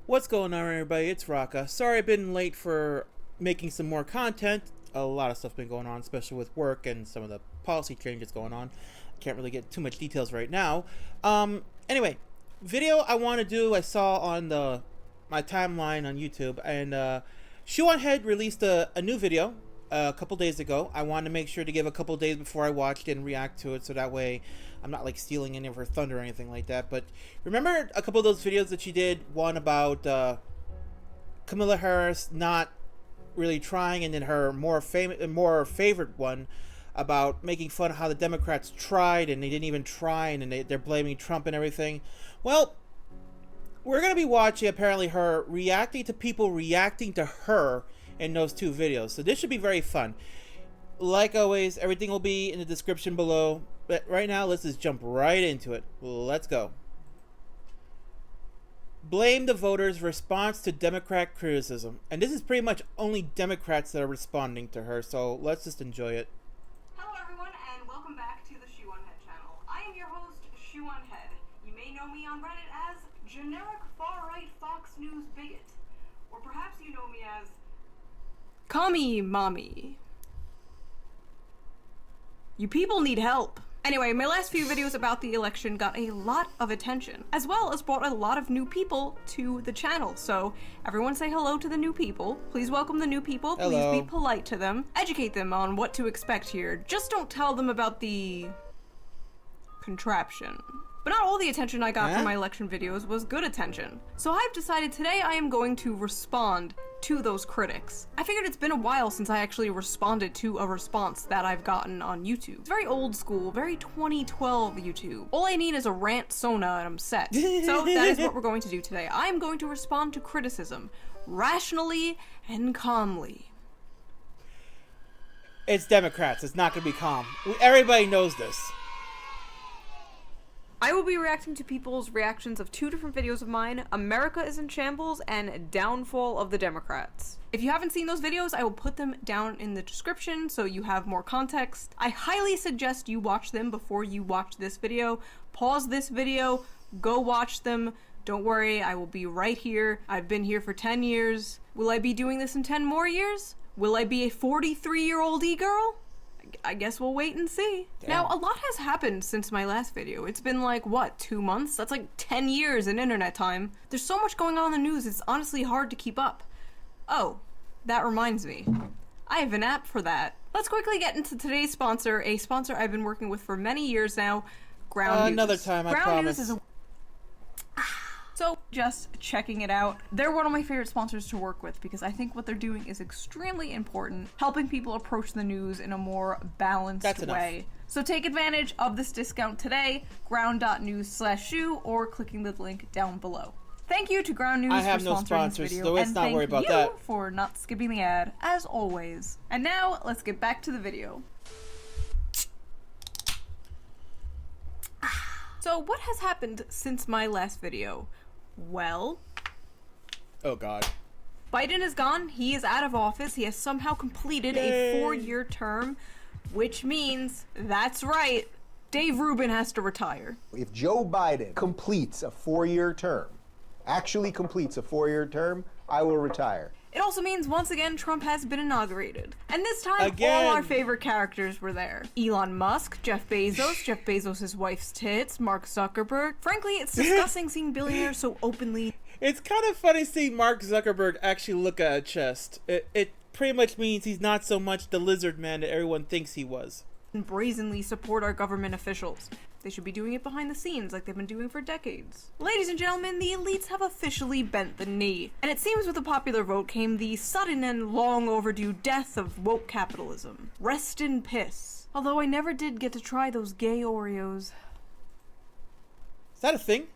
What's going on, everybody? It's Raka. Sorry I've been late for making some more content. A lot of stuff been going on, especially with work and some of the policy changes going on. Can't really get too much details right now. Anyway, video I want to do, I saw on my timeline on YouTube, and Shoe on Head released a new video a couple days ago. I wanted to make sure to give a couple days before I watched it and react to it, so that way I'm not like stealing any of her thunder or anything like that. But remember a couple of those videos that she did? One about Kamala Harris not really trying, and then her more favorite one about making fun of how the Democrats tried and they didn't even try, and they're blaming Trump and everything. Well, we're gonna be watching apparently her reacting to people reacting to her in those two videos, so this should be very fun. Like always, everything will be in the description below, but right now let's just jump right into it. Let's go. Blame the voters' response to Democrat criticism, and this is pretty much only Democrats that are responding to her, so let's just enjoy it. Hello everyone, and welcome back to the Shoe on Head channel. I am your host, Shoe on Head. You may know me on Reddit as generic far-right Fox News bigot, or perhaps you know me as Call me Mommy. You people need help. Anyway, my last few videos about the election got a lot of attention, as well as brought a lot of new people to the channel. So everyone say hello to the new people. Please welcome the new people. Hello. Please be polite to them. Educate them on what to expect here. Just don't tell them about the contraption. But not all the attention I got from my election videos was good attention. So I've decided today I am going to respond to those critics. I figured it's been a while since I actually responded to a response that I've gotten on YouTube. It's very old school, very 2012 YouTube. All I need is a rant Sona and I'm set. So that is what we're going to do today. I'm going to respond to criticism, rationally and calmly. It's Democrats. It's not going to be calm. Everybody knows this. I will be reacting to people's reactions of two different videos of mine, America is in Shambles and Downfall of the Democrats. If you haven't seen those videos, I will put them down in the description so you have more context. I highly suggest you watch them before you watch this video. Pause this video, go watch them. Don't worry, I will be right here. I've been here for 10 years. Will I be doing this in 10 more years? Will I be a 43-year-old e-girl? I guess we'll wait and see. Damn. Now, a lot has happened since my last video. It's been like, what, 2 months? That's like 10 years in internet time. There's so much going on in the news, it's honestly hard to keep up. Oh, that reminds me. I have an app for that. Let's quickly get into today's sponsor, a sponsor I've been working with for many years now, Ground News. Another time, I Ground promise. News is a So, just checking it out. They're one of my favorite sponsors to work with because I think what they're doing is extremely important, helping people approach the news in a more balanced way. So take advantage of this discount today, ground.news/shoe, or clicking the link down below. Thank you to Ground News for sponsoring this video, and thank you for not skipping the ad, as always. And now, let's get back to the video. So, what has happened since my last video? Well, Oh God. Biden is gone. He is out of office. He has somehow completed a 4-year term, which means, that's right, Dave Rubin has to retire. If Joe Biden completes a 4-year term, actually completes a 4-year term, I will retire. It also means, once again, Trump has been inaugurated. And this time, Again. all our favorite characters were there. Elon Musk, Jeff Bezos' wife's tits, Mark Zuckerberg. Frankly, it's disgusting seeing billionaires so openly. It's kind of funny seeing Mark Zuckerberg actually look at a chest. It pretty much means he's not so much the lizard man that everyone thinks he was. And brazenly support our government officials. They should be doing it behind the scenes like they've been doing for decades. Ladies and gentlemen, the elites have officially bent the knee. And it seems with the popular vote came the sudden and long overdue death of woke capitalism. Rest in piss. Although I never did get to try those gay Oreos. Is that a thing?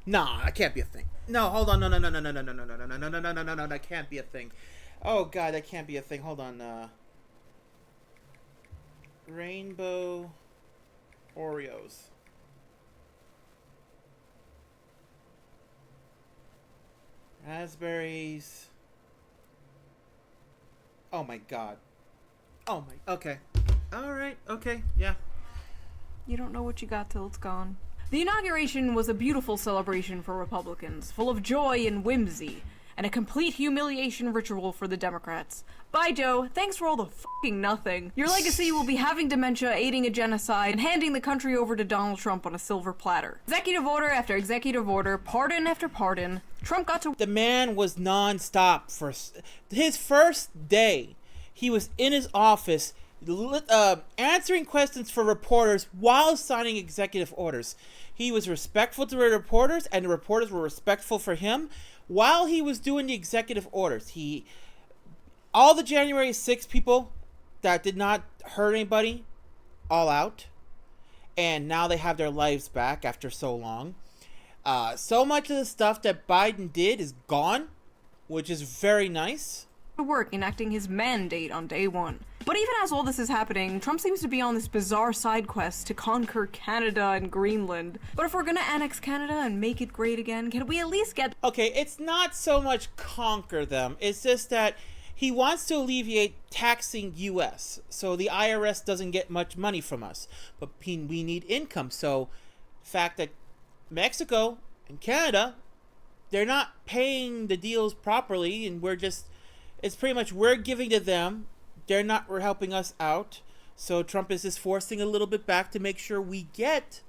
Nah, that can't be a thing. No, hold on. No, that can't be a thing. Oh God, that can't be a thing. Hold on. Rainbow Oreos. Raspberries. Oh my God. Oh my. Okay. All right. Okay. Yeah. You don't know what you got till it's gone. The inauguration was a beautiful celebration for Republicans, full of joy and whimsy, and a complete humiliation ritual for the Democrats. Bye, Joe. Thanks for all the fucking nothing. Your legacy will be having dementia, aiding a genocide, and handing the country over to Donald Trump on a silver platter. Executive order after executive order, pardon after pardon. Trump got to... The man was non-stop for his first day. He was in his office answering questions for reporters while signing executive orders. He was respectful to the reporters, and the reporters were respectful for him while he was doing the executive orders. All the January 6th people that did not hurt anybody, all out. And now they have their lives back after so long. So much of the stuff that Biden did is gone, which is very nice. Work enacting his mandate on day one. But even as all this is happening, Trump seems to be on this bizarre side quest to conquer Canada and Greenland. But if we're gonna annex Canada and make it great again, can we at least get... Okay, it's not so much conquer them. It's just that he wants to alleviate taxing U.S. so the IRS doesn't get much money from us. But we need income. So the fact that Mexico and Canada, they're not paying the deals properly, and it's pretty much we're giving to them. We're helping us out. So Trump is just forcing a little bit back to make sure we get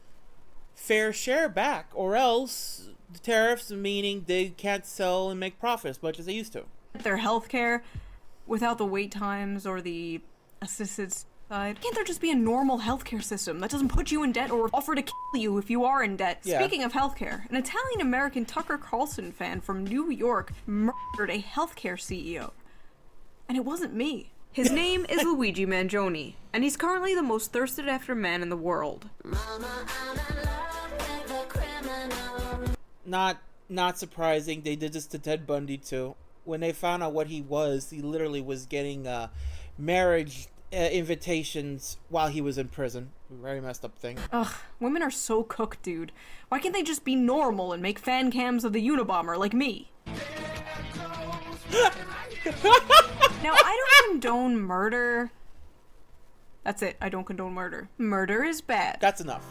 fair share back, or else the tariffs, meaning they can't sell and make profit as much as they used to. Their healthcare without the wait times or the assisted side. Can't there just be a normal healthcare system that doesn't put you in debt or offer to kill you if you are in debt? Yeah. Speaking of healthcare, an Italian-American Tucker Carlson fan from New York murdered a healthcare CEO. And it wasn't me. His name is Luigi Mangione, and he's currently the most thirsted after man in the world. Not surprising. They did this to Ted Bundy too. When they found out what he literally was getting marriage invitations while he was in prison. Very messed up thing. Ugh, women are so cooked, dude. Why can't they just be normal and make fan cams of the Unabomber like me? Now, I don't condone murder. That's it. I don't condone murder. Murder is bad. That's enough.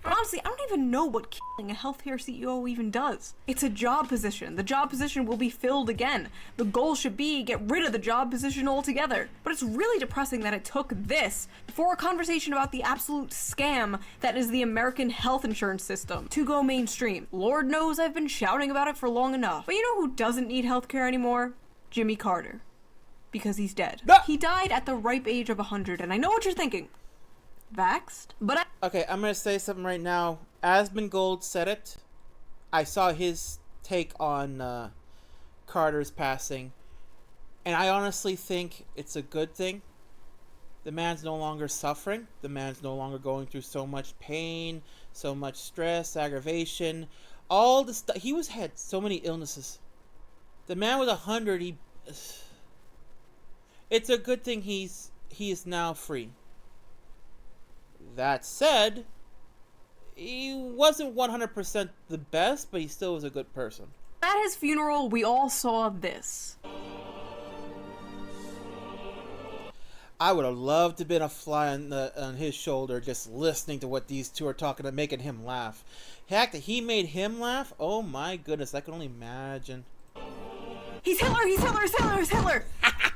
But honestly, I don't even know what killing a healthcare CEO even does. It's a job position. The job position will be filled again. The goal should be get rid of the job position altogether. But it's really depressing that it took this for a conversation about the absolute scam that is the American health insurance system to go mainstream. Lord knows I've been shouting about it for long enough. But you know who doesn't need healthcare anymore? Jimmy Carter. Because he's dead. No! He died at the ripe age of 100, and I know what you're thinking. Vaxxed? But Okay, I'm going to say something right now. Asmongold said it. I saw his take on Carter's passing. And I honestly think it's a good thing. The man's no longer suffering. The man's no longer going through so much pain, so much stress, aggravation. All the stuff. He had so many illnesses. The man was 100. It's a good thing he is now free. That said, he wasn't 100% the best, but he still was a good person. at his funeral, we all saw this. I would have loved to have been a fly on his shoulder just listening to what these two are talking about, making him laugh. Heck, that he made him laugh? Oh my goodness, I can only imagine. He's Hitler! He's Hitler! He's Hitler! He's Hitler!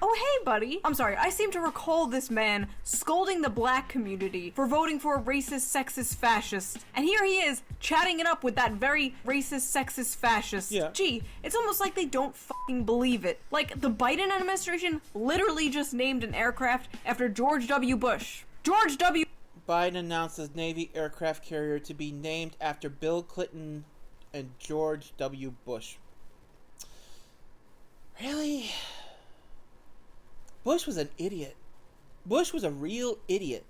Oh, hey, buddy. I'm sorry, I seem to recall this man scolding the black community for voting for a racist, sexist fascist. And here he is, chatting it up with that very racist, sexist fascist. Yeah. Gee, it's almost like they don't fucking believe it. Like, the Biden administration literally just named an aircraft after George W. Bush. George W. Biden announced his Navy aircraft carrier to be named after Bill Clinton and George W. Bush. Really? Bush was an idiot. Bush was a real idiot.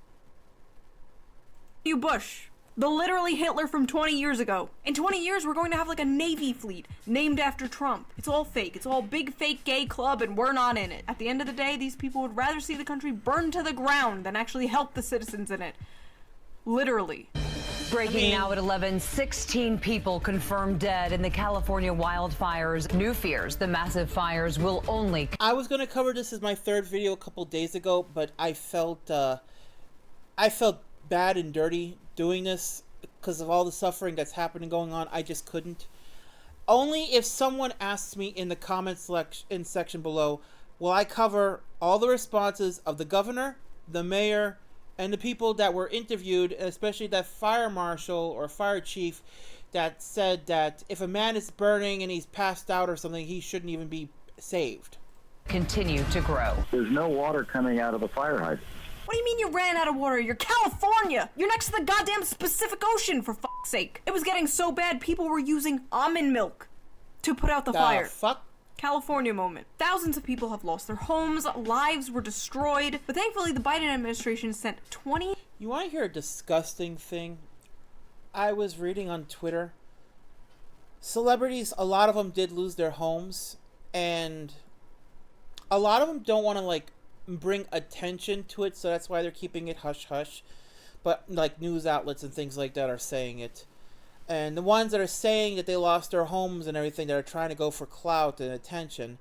Bush. The literally Hitler from 20 years ago. In 20 years, we're going to have like a Navy fleet named after Trump. It's all fake. It's all big fake gay club and we're not in it. At the end of the day, these people would rather see the country burned to the ground than actually help the citizens in it. Literally. Breaking now at 11, 16 people confirmed dead in the California wildfires. New fears, the massive fires will only... I was going to cover this as my third video a couple days ago, but I felt bad and dirty doing this because of all the suffering that's happening going on. I just couldn't. Only if someone asks me in the comments section below, will I cover all the responses of the governor, the mayor, and the people that were interviewed, especially that fire marshal or fire chief that said that if a man is burning and he's passed out or something, he shouldn't even be saved. Continue to grow. There's no water coming out of the fire hydrant. What do you mean you ran out of water? You're California! You're next to the goddamn Pacific Ocean, for fuck's sake! It was getting so bad people were using almond milk to put out the fire. Fuck? California moment. Thousands of people have lost their homes, lives were destroyed, but thankfully the Biden administration sent 20... You want to hear a disgusting thing? I was reading on Twitter. Celebrities, a lot of them did lose their homes, and a lot of them don't want to, like, bring attention to it, so that's why they're keeping it hush-hush. But, like, news outlets and things like that are saying it. And the ones that are saying that they lost their homes and everything, that are trying to go for clout and attention,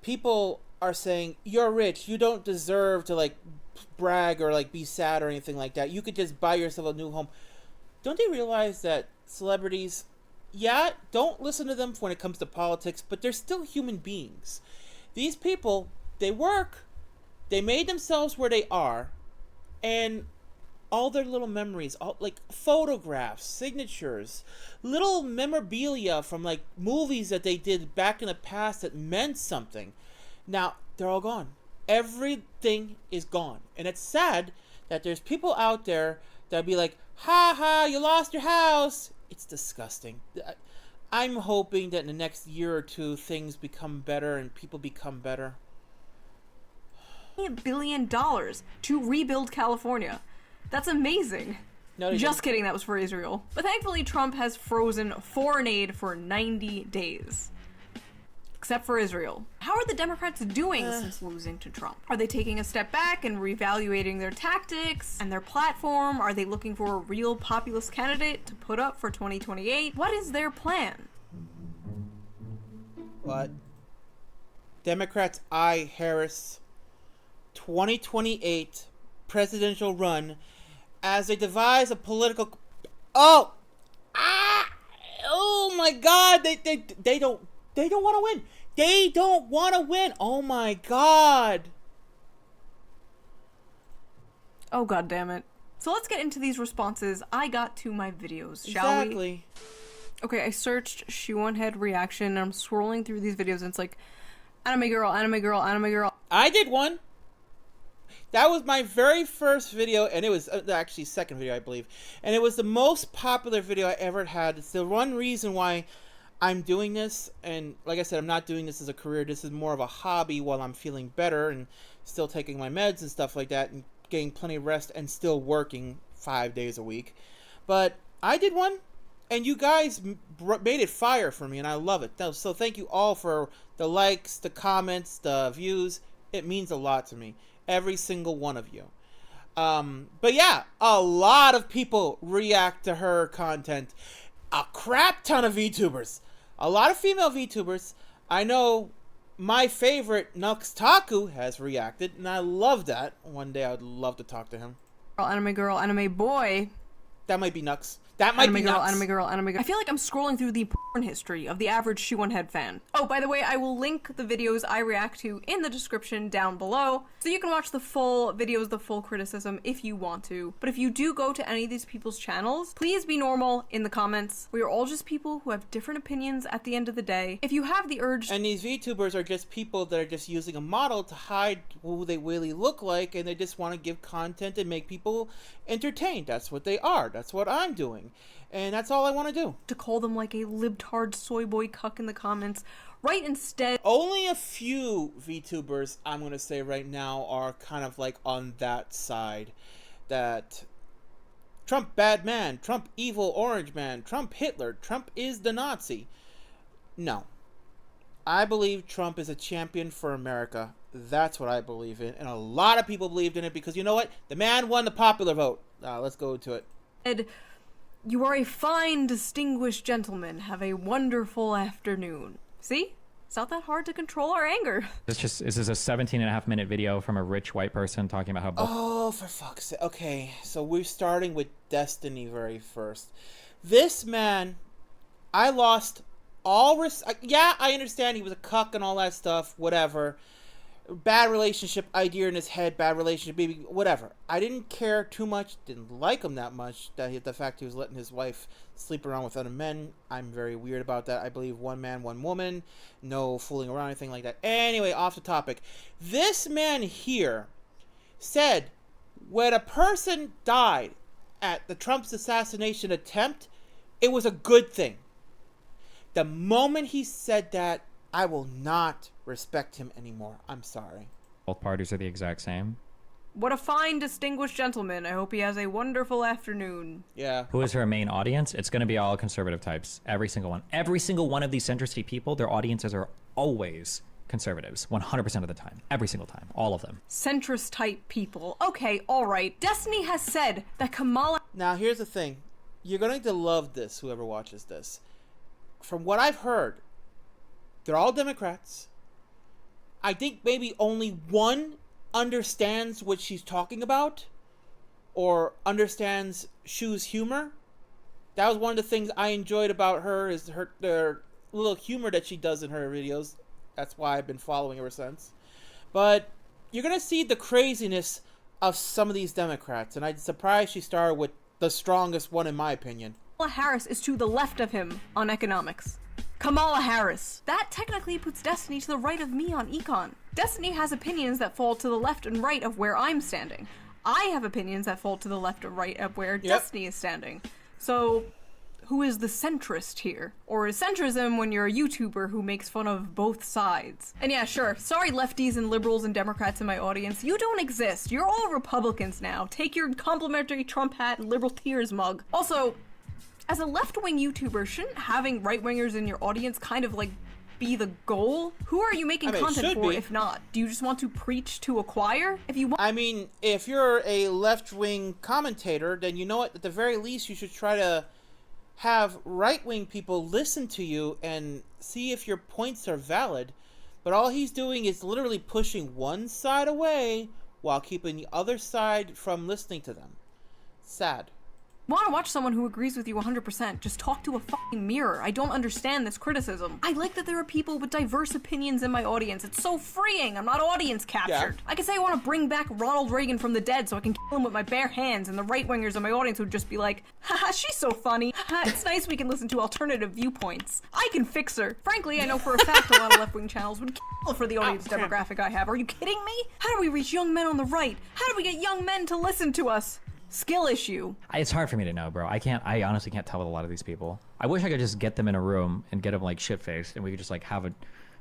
people are saying, you're rich, you don't deserve to, like, brag or, like, be sad or anything like that. You could just buy yourself a new home. Don't they realize that celebrities, yeah, don't listen to them when it comes to politics, but they're still human beings. These people, they work, they made themselves where they are, and all their little memories, all, like photographs, signatures, little memorabilia from like movies that they did back in the past that meant something. Now, they're all gone. Everything is gone. And it's sad that there's people out there that be like, ha ha, you lost your house. It's disgusting. I'm hoping that in the next year or two, things become better and people become better. $1 billion to rebuild California. That's amazing. No, Just kidding, that was for Israel. But thankfully, Trump has frozen foreign aid for 90 days. Except for Israel. How are the Democrats doing since losing to Trump? Are they taking a step back and reevaluating their tactics and their platform? Are they looking for a real populist candidate to put up for 2028? What is their plan? What? Democrats eye Harris 2028 presidential run as they devise a political... Oh my God! They don't want to win. They don't want to win. Oh my God! Oh God damn it! So let's get into these responses I got to my videos, shall we? Exactly. Okay, I searched Shoe on Head reaction and I'm scrolling through these videos and it's like anime girl, anime girl, anime girl. I did one. That was my very first video, and it was actually second video, I believe. And it was the most popular video I ever had. It's the one reason why I'm doing this. And like I said, I'm not doing this as a career. This is more of a hobby while I'm feeling better and still taking my meds and stuff like that and getting plenty of rest and still working 5 days a week. But I did one, and you guys made it fire for me, and I love it. So thank you all for the likes, the comments, the views. It means a lot to me. Every single one of you. But yeah, a lot of people react to her content. A crap ton of VTubers. A lot of female VTubers. I know my favorite, Nuxtaku, has reacted, and I love that. One day I would love to talk to him. Girl, anime boy. That might be Nux. That might be Nux. Anime girl. I feel like I'm scrolling through the porn history of the average Shoe on Head fan. Oh, by the way, I will link the videos I react to in the description down below, so you can watch the full videos, the full criticism if you want to. But if you do go to any of these people's channels, please be normal in the comments. We are all just people who have different opinions at the end of the day. If you have the urge... And these VTubers are just people that are just using a model to hide who they really look like, and they just want to give content and make people entertained. That's what they are. That's what I'm doing. And that's all I want to do. To call them like a libtard soy boy cuck in the comments. Right, instead... Only a few VTubers, I'm going to say right now, are kind of like on that side. That Trump bad man, Trump evil orange man, Trump Hitler, Trump is the Nazi. No. I believe Trump is a champion for America. That's what I believe in. And a lot of people believed in it because, you know what? The man won the popular vote. Let's go to it. You are a fine, distinguished gentleman. Have a wonderful afternoon. See? It's not that hard to control our anger. This is a 17.5-minute video from a rich white person talking about how. Oh, for fuck's sake. Okay, so we're starting with Destiny very first. This man, I lost all yeah, I understand he was a cuck and all that stuff, whatever. Bad relationship idea in his head, bad relationship, maybe, whatever. I didn't care too much, didn't like him that much, the fact he was letting his wife sleep around with other men. I'm very weird about that. I believe one man, one woman, no fooling around, anything like that. Anyway, off the topic. This man here said when a person died at the Trump's assassination attempt, it was a good thing. The moment he said that, I will not respect him anymore. I'm sorry. Both parties are the exact same. What a fine, distinguished gentleman. I hope he has a wonderful afternoon. Yeah. Who is her main audience? It's going to be all conservative types. Every single one. Every single one of these centrist people, their audiences are always conservatives. 100% of the time. Every single time. All of them. Centrist type people. Okay, alright. Destiny has said that Kamala... Now, here's the thing. You're going to love this, whoever watches this. From what I've heard, they're all Democrats. I think maybe only one understands what she's talking about or understands Shu's humor. That was one of the things I enjoyed about her, is the little humor that she does in her videos. That's why I've been following ever since. But you're going to see the craziness of some of these Democrats, and I'm surprised she started with the strongest one in my opinion. Kamala Harris is to the left of him on economics. Kamala Harris. That technically puts Destiny to the right of me on econ. Destiny has opinions that fall to the left and right of where I'm standing. I have opinions that fall to the left or right of where Destiny is standing. So, who is the centrist here? Or is centrism when you're a YouTuber who makes fun of both sides? And yeah, sure, sorry lefties and liberals and Democrats in my audience, you don't exist. You're all Republicans now. Take your complimentary Trump hat and liberal tears mug. Also, as a left-wing YouTuber, shouldn't having right-wingers in your audience kind of like be the goal? Who are you making content for if not? Do you just want to preach to a choir? If you want— I mean, if you're a left-wing commentator, then you know what, at the very least you should try to have right-wing people listen to you and see if your points are valid. But all he's doing is literally pushing one side away while keeping the other side from listening to them. Sad. Want to watch someone who agrees with you 100%, just talk to a fucking mirror. I don't understand this criticism. I like that there are people with diverse opinions in my audience. It's so freeing. I'm not audience captured. Yeah. I can say I want to bring back Ronald Reagan from the dead so I can kill him with my bare hands, and the right-wingers in my audience would just be like, haha, she's so funny. It's nice we can listen to alternative viewpoints. I can fix her. Frankly, I know for a fact a lot of left-wing channels would kill for the audience demographic I have. Are you kidding me? How do we reach young men on the right? How do we get young men to listen to us? Skill issue. It's hard for me to know, bro. I honestly can't tell with a lot of these people. I wish I could just get them in a room and get them like shit-faced and we could just like have a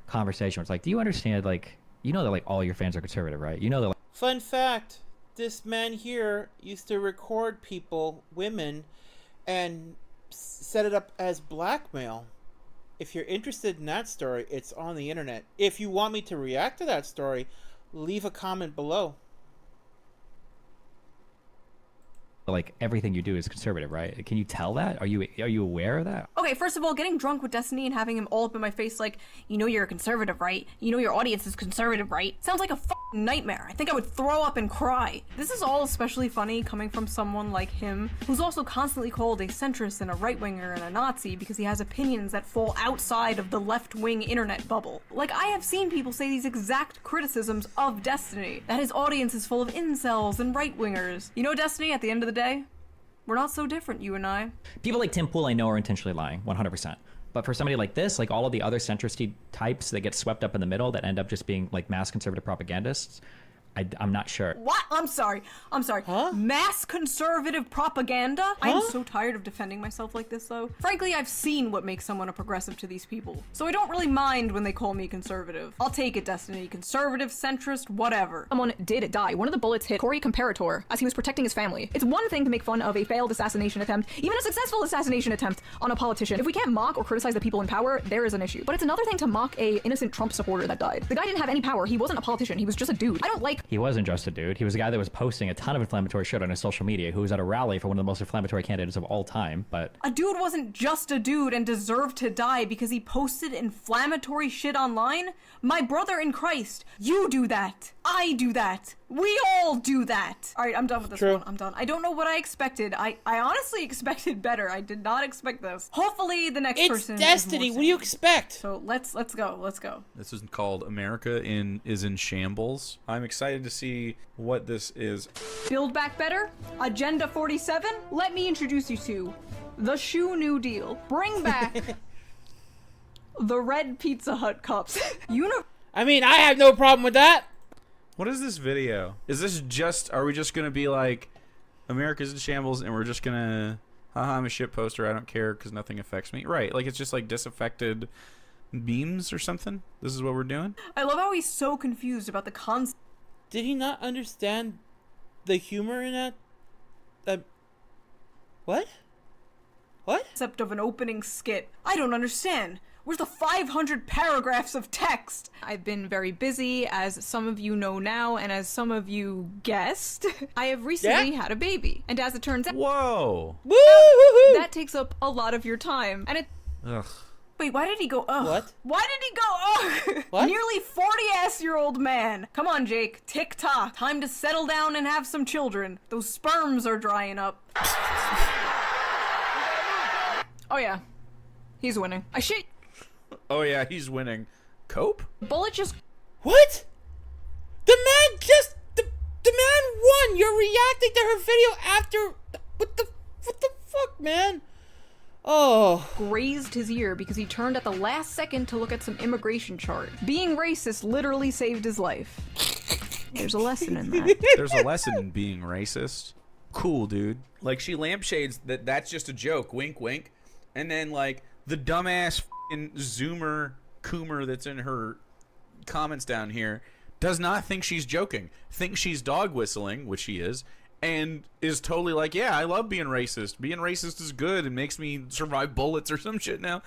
conversation where it's like, do you understand, like, you know that like all your fans are conservative, right? You know that like— Fun fact, this man here used to record people, women, and set it up as blackmail. If you're interested in that story, it's on the internet. If you want me to react to that story, leave a comment below. like everything you do is conservative, right? Can you tell that? Are you aware of that? Okay, first of all, getting drunk with Destiny and having him all up in my face like, you know you're a conservative, right? You know your audience is conservative, right? Sounds like a fucking nightmare. I think I would throw up and cry. This is all especially funny coming from someone like him, who's also constantly called a centrist and a right-winger and a Nazi because he has opinions that fall outside of the left-wing internet bubble. Like, I have seen people say these exact criticisms of Destiny, that his audience is full of incels and right-wingers. You know, Destiny, at the end of the day, we're not so different, you and I. People like Tim Pool I know are intentionally lying, 100%. But for somebody like this, like all of the other centrist types that get swept up in the middle that end up just being like mass conservative propagandists, I'm not sure. What? I'm sorry. Huh? Mass conservative propaganda? Huh? I'm so tired of defending myself like this, though. Frankly, I've seen what makes someone a progressive to these people, so I don't really mind when they call me conservative. I'll take it, Destiny. Conservative, centrist, whatever. Someone did die. One of the bullets hit Corey Comparator as he was protecting his family. It's one thing to make fun of a failed assassination attempt, even a successful assassination attempt on a politician. If we can't mock or criticize the people in power, there is an issue. But it's another thing to mock a innocent Trump supporter that died. The guy didn't have any power. He wasn't a politician. He was just a dude. I don't like He wasn't just a dude. He was a guy that was posting a ton of inflammatory shit on his social media, who was at a rally for one of the most inflammatory candidates of all time, but... A dude wasn't just a dude and deserved to die because he posted inflammatory shit online? My brother in Christ, you do that. I do that. We all do that. All right, I'm done with this one. I'm done. I don't know what I expected. I honestly expected better. I did not expect this. Hopefully the next person It's destiny. What do you expect? So let's go. Let's go. This is called America is in Shambles. I'm excited to see what this is. Build Back Better? Agenda 47? Let me introduce you to the Shoe New Deal. Bring back the red Pizza Hut cups. I mean, I have no problem with that. What is this video? Is this just, are we just gonna be like, America's in shambles and we're just gonna, haha, I'm a shit poster, I don't care because nothing affects me? Right, like it's just like disaffected memes or something? This is what we're doing? I love how he's so confused about the concept. Did he not understand the humor in that? What? What? Of an opening skit. I don't understand. Where's the 500 paragraphs of text? I've been very busy, as some of you know now, and as some of you guessed. I have recently had a baby. And as it turns out, Whoa! Woo-hoo-hoo! that takes up a lot of your time. And it... Ugh. Wait, why did he go, ugh? What? Why did he go, ugh? What? Nearly 40-ass-year-old man. Come on, Jake. Tick-tock. Time to settle down and have some children. Those sperms are drying up. Oh, yeah. He's winning. I shit. Oh yeah, he's winning. Cope? Bullet just... What? The man won. You're reacting to her video after. What the fuck, man? Oh. grazed his ear because he turned at the last second to look at some immigration chart. Being racist literally saved his life. There's a lesson in that. There's a lesson in being racist. Cool, dude. Like, she lampshades that's just a joke. Wink, wink. And then, like, the dumbass f***ing Zoomer Coomer that's in her comments down here does not think she's joking. Thinks she's dog whistling, which she is, and is totally like, yeah, I love being racist. Being racist is good and makes me survive bullets or some shit now.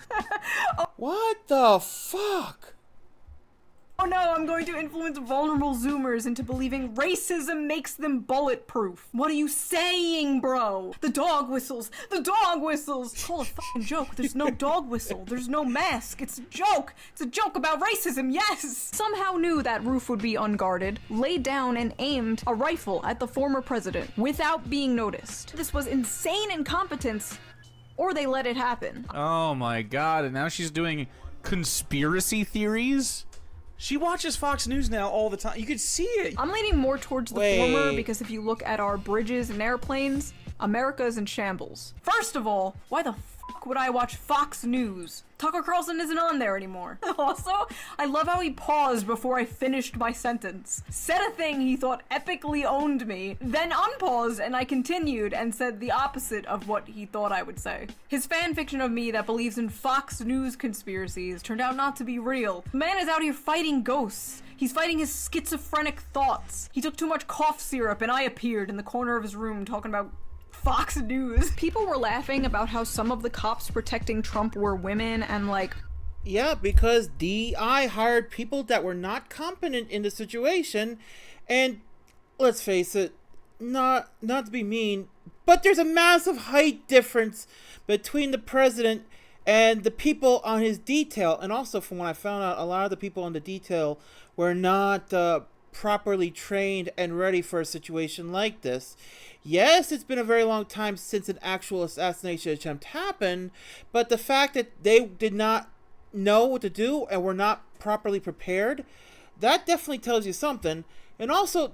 What the fuck? Oh no, I'm going to influence vulnerable Zoomers into believing racism makes them bulletproof. What are you saying, bro? The dog whistles. The dog whistles. Call a fucking joke. There's no dog whistle. There's no mask. It's a joke. It's a joke about racism, yes! Somehow knew that roof would be unguarded, laid down and aimed a rifle at the former president without being noticed. This was insane incompetence, or they let it happen. Oh my god, and now she's doing conspiracy theories? She watches Fox News now all the time. You could see it. I'm leaning more towards the former because if you look at our bridges and airplanes, America is in shambles. First of all, why the fuck would I watch Fox News? Tucker Carlson isn't on there anymore. Also, I love how he paused before I finished my sentence. Said a thing he thought epically owned me, then unpaused and I continued and said the opposite of what he thought I would say. His fan fiction of me that believes in Fox News conspiracies turned out not to be real. The man is out here fighting ghosts. He's fighting his schizophrenic thoughts. He took too much cough syrup and I appeared in the corner of his room talking about Fox News. People were laughing about how some of the cops protecting Trump were women and like... Yeah, because DEI hired people that were not competent in the situation, and let's face it, not to be mean, but there's a massive height difference between the president and the people on his detail, and also from what I found out, a lot of the people on the detail were not properly trained and ready for a situation like this. Yes, it's been a very long time since an actual assassination attempt happened, but the fact that they did not know what to do and were not properly prepared, that definitely tells you something. And also,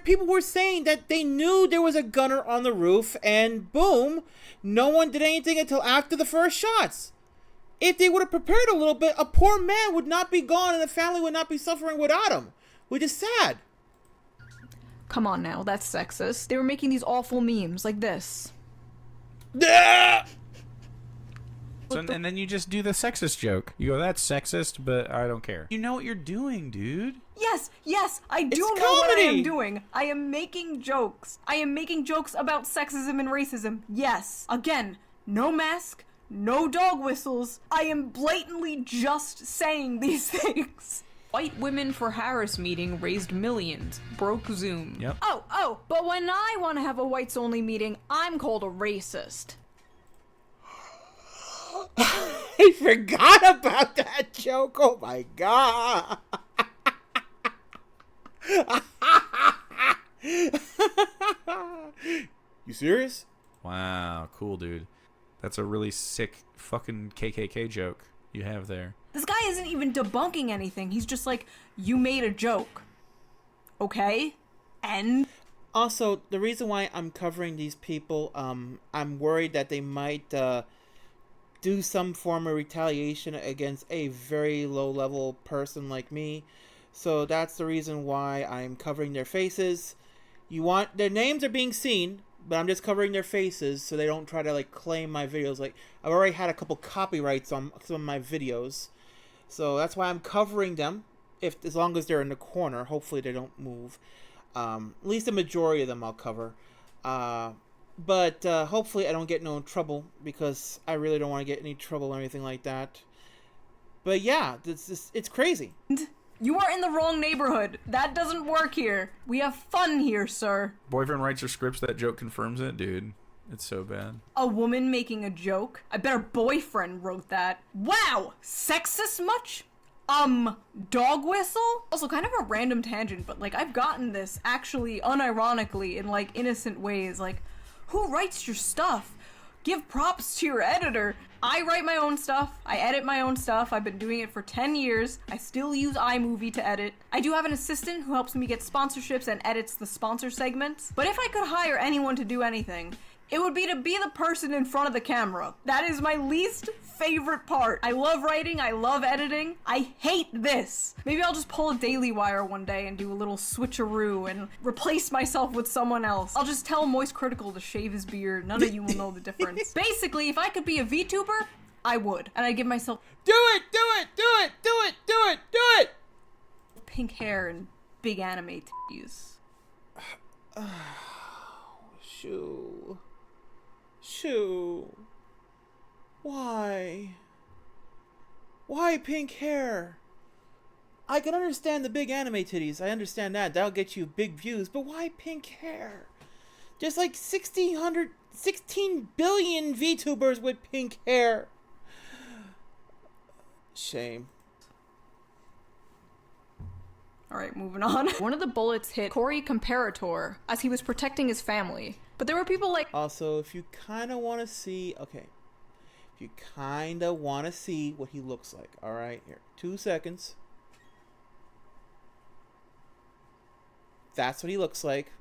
people were saying that they knew there was a gunner on the roof, and boom, no one did anything until after the first shots. If they would have prepared a little bit, a poor man would not be gone and the family would not be suffering without him, which is sad. Come on now, that's sexist. They were making these awful memes like this. Yeah! So, and then you just do the sexist joke. You go, that's sexist, but I don't care. You know what you're doing, dude. Yes, I do know what I am doing. I am making jokes. I am making jokes about sexism and racism. Yes. Again, no mask, no dog whistles. I am blatantly just saying these things. White Women for Harris meeting raised millions, broke Zoom. Yep. Oh, but when I want to have a whites only meeting, I'm called a racist. I forgot about that joke. Oh my god. You serious? Wow, cool, dude. That's a really sick fucking KKK joke you have there. This guy isn't even debunking anything. He's just like, you made a joke. Okay? And? Also, the reason why I'm covering these people, I'm worried that they might do some form of retaliation against a very low-level person like me. So that's the reason why I'm covering their faces. Their names are being seen, but I'm just covering their faces so they don't try to like claim my videos. Like, I've already had a couple copyrights on some of my videos. So that's why I'm covering them, as long as they're in the corner. Hopefully they don't move. At least the majority of them I'll cover. But hopefully I don't get no trouble, because I really don't want to get any trouble or anything like that. But yeah, it's crazy. You are in the wrong neighborhood. That doesn't work here. We have fun here, sir. Boyfriend writes your scripts, that joke confirms it? Dude, it's so bad. A woman making a joke? I bet her boyfriend wrote that. Wow! Sexist much? Dog whistle? Also, kind of a random tangent, but like, I've gotten this actually unironically in like innocent ways. Like, who writes your stuff? Give props to your editor. I write my own stuff. I edit my own stuff. I've been doing it for 10 years. I still use iMovie to edit. I do have an assistant who helps me get sponsorships and edits the sponsor segments. But if I could hire anyone to do anything, it would be to be the person in front of the camera. That is my least favorite part. I love writing, I love editing. I hate this. Maybe I'll just pull a Daily Wire one day and do a little switcheroo and replace myself with someone else. I'll just tell Moist Critical to shave his beard. None of you will know the difference. Basically, if I could be a VTuber, I would. And I'd give myself Do it! Do it! Do it! Do it! Do it! Do it! pink hair and big anime titties. Shoo. Shoo. Why? Why pink hair? I can understand the big anime titties. I understand that. That'll get you big views. But why pink hair? There's like 16 billion VTubers with pink hair. Shame. Alright, moving on. One of the bullets hit Corey Comparator as he was protecting his family. But there were people like, Also, if you kind of want to see... Okay. If you kind of want to see what he looks like. Alright, here. 2 seconds. That's what he looks like.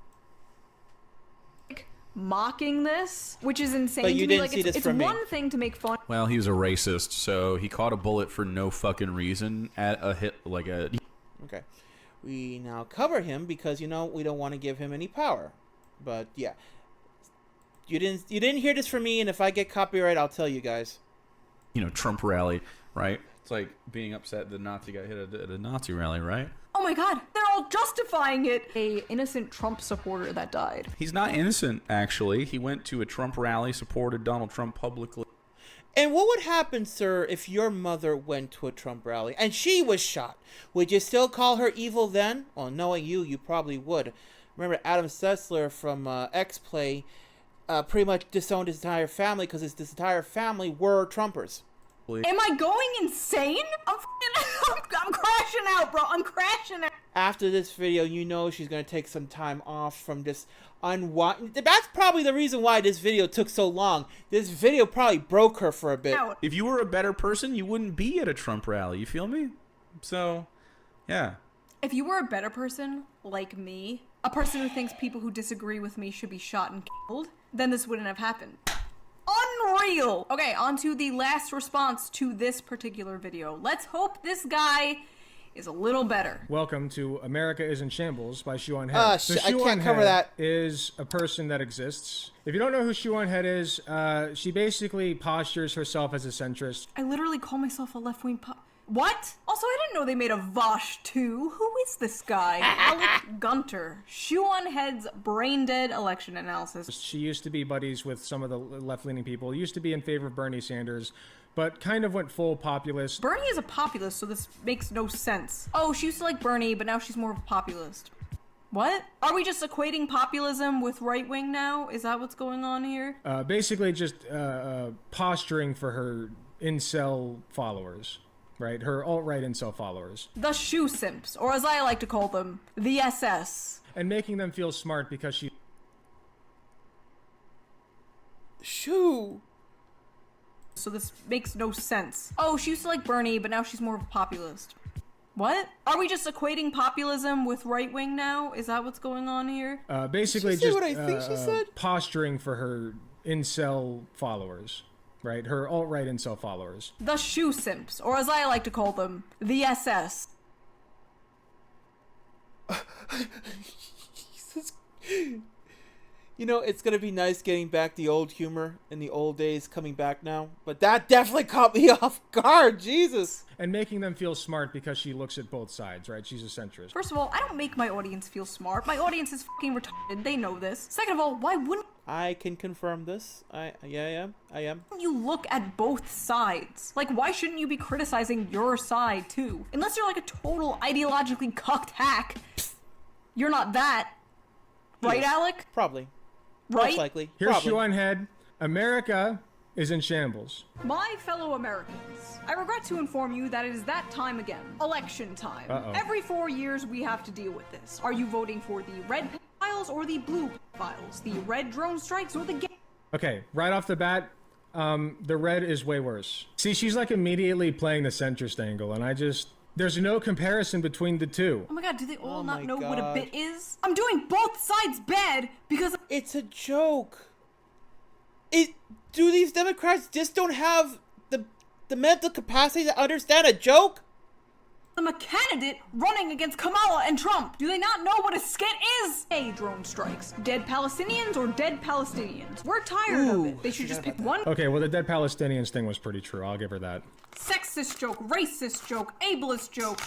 mocking this, which is insane. But you to me. didn't Like, see this it's from me. one thing to make fun. Well, he was a racist, so he caught a bullet for no fucking reason at a hit, like a... Okay. We now cover him because, you know, we don't want to give him any power. But, yeah. You didn't hear this from me, and if I get copyright, I'll tell you guys. You know, Trump rally, right? It's like being upset the Nazi got hit at a Nazi rally, right? Oh my god, they're all justifying it! A innocent Trump supporter that died. He's not innocent, actually. He went to a Trump rally, supported Donald Trump publicly. And what would happen, sir, if your mother went to a Trump rally and she was shot? Would you still call her evil then? Well, knowing you, you probably would. Remember, Adam Sessler from X-Play pretty much disowned his entire family because his entire family were Trumpers. Am I going insane? I'm crashing out, bro. I'm crashing out. After this video, you know she's going to take some time off from this unwind. That's probably the reason why this video took so long. This video probably broke her for a bit. If you were a better person, you wouldn't be at a Trump rally. You feel me? So, yeah. If you were a better person, like me, a person who thinks people who disagree with me should be shot and killed, then this wouldn't have happened. Unreal! Okay, on to the last response to this particular video. Let's hope this guy is a little better. Welcome to America is in Shambles by Shoe Head. So I can't cover Head that. is a person that exists. If you don't know who Shoe Head is, she basically postures herself as a centrist. I literally call myself a left-wing What? Also, I didn't know they made a Vosh 2. Who is this guy? Alec Gunter. Shoe on Head's brain-dead election analysis. She used to be buddies with some of the left-leaning people, used to be in favor of Bernie Sanders, but kind of went full populist. Bernie is a populist, so this makes no sense. Oh, she used to like Bernie, but now she's more of a populist. What? Are we just equating populism with right wing now? Is that what's going on here? Basically just posturing for her incel followers, right? Her alt-right incel followers. The shoe simps, or as I like to call them, the SS. And making them feel smart because she... Shoo! So this makes no sense. Oh, she used to like Bernie, but now she's more of a populist. What? Are we just equating populism with right wing now? Is that what's going on here? Basically Did she say just what I think she said? posturing for her incel followers, right? Her alt-right incel followers. The shoe simps, or as I like to call them, the SS. Jesus. You know, it's gonna be nice getting back the old humor in the old days coming back now, but that definitely caught me off guard. Jesus. And making them feel smart because she looks at both sides, right? She's a centrist. First of all, I don't make my audience feel smart. My audience is fucking retarded. They know this. Second of all, why wouldn't I can confirm this. I am. you look at both sides? Like, why shouldn't you be criticizing your side too? Unless you're like a total ideologically cucked hack. You're not that. Right, Yes. Alec? Probably. Right? Most likely. Here's Probably. Shoe on Head. America is in shambles. My fellow Americans, I regret to inform you that it is that time again. Election time. Uh-oh. Every 4 years we have to deal with this. Are you voting for the red files or the blue files? The red drone strikes or the gay? Okay, right off the bat, the red is way worse. See, she's like immediately playing the centrist angle, and there's no comparison between the two. Oh my god, do they all Oh not my know what a God. bit is? I'm doing both sides bad because It's a joke. Do these Democrats just don't have the mental capacity to understand a joke? I'm a candidate running against Kamala and Trump. Do they not know what a skit is? Hey, drone strikes. Dead Palestinians or dead Palestinians? We're tired of it. They should just pick one Okay, well, the dead Palestinians thing was pretty true. I'll give her that. sexist joke, racist joke, ableist joke.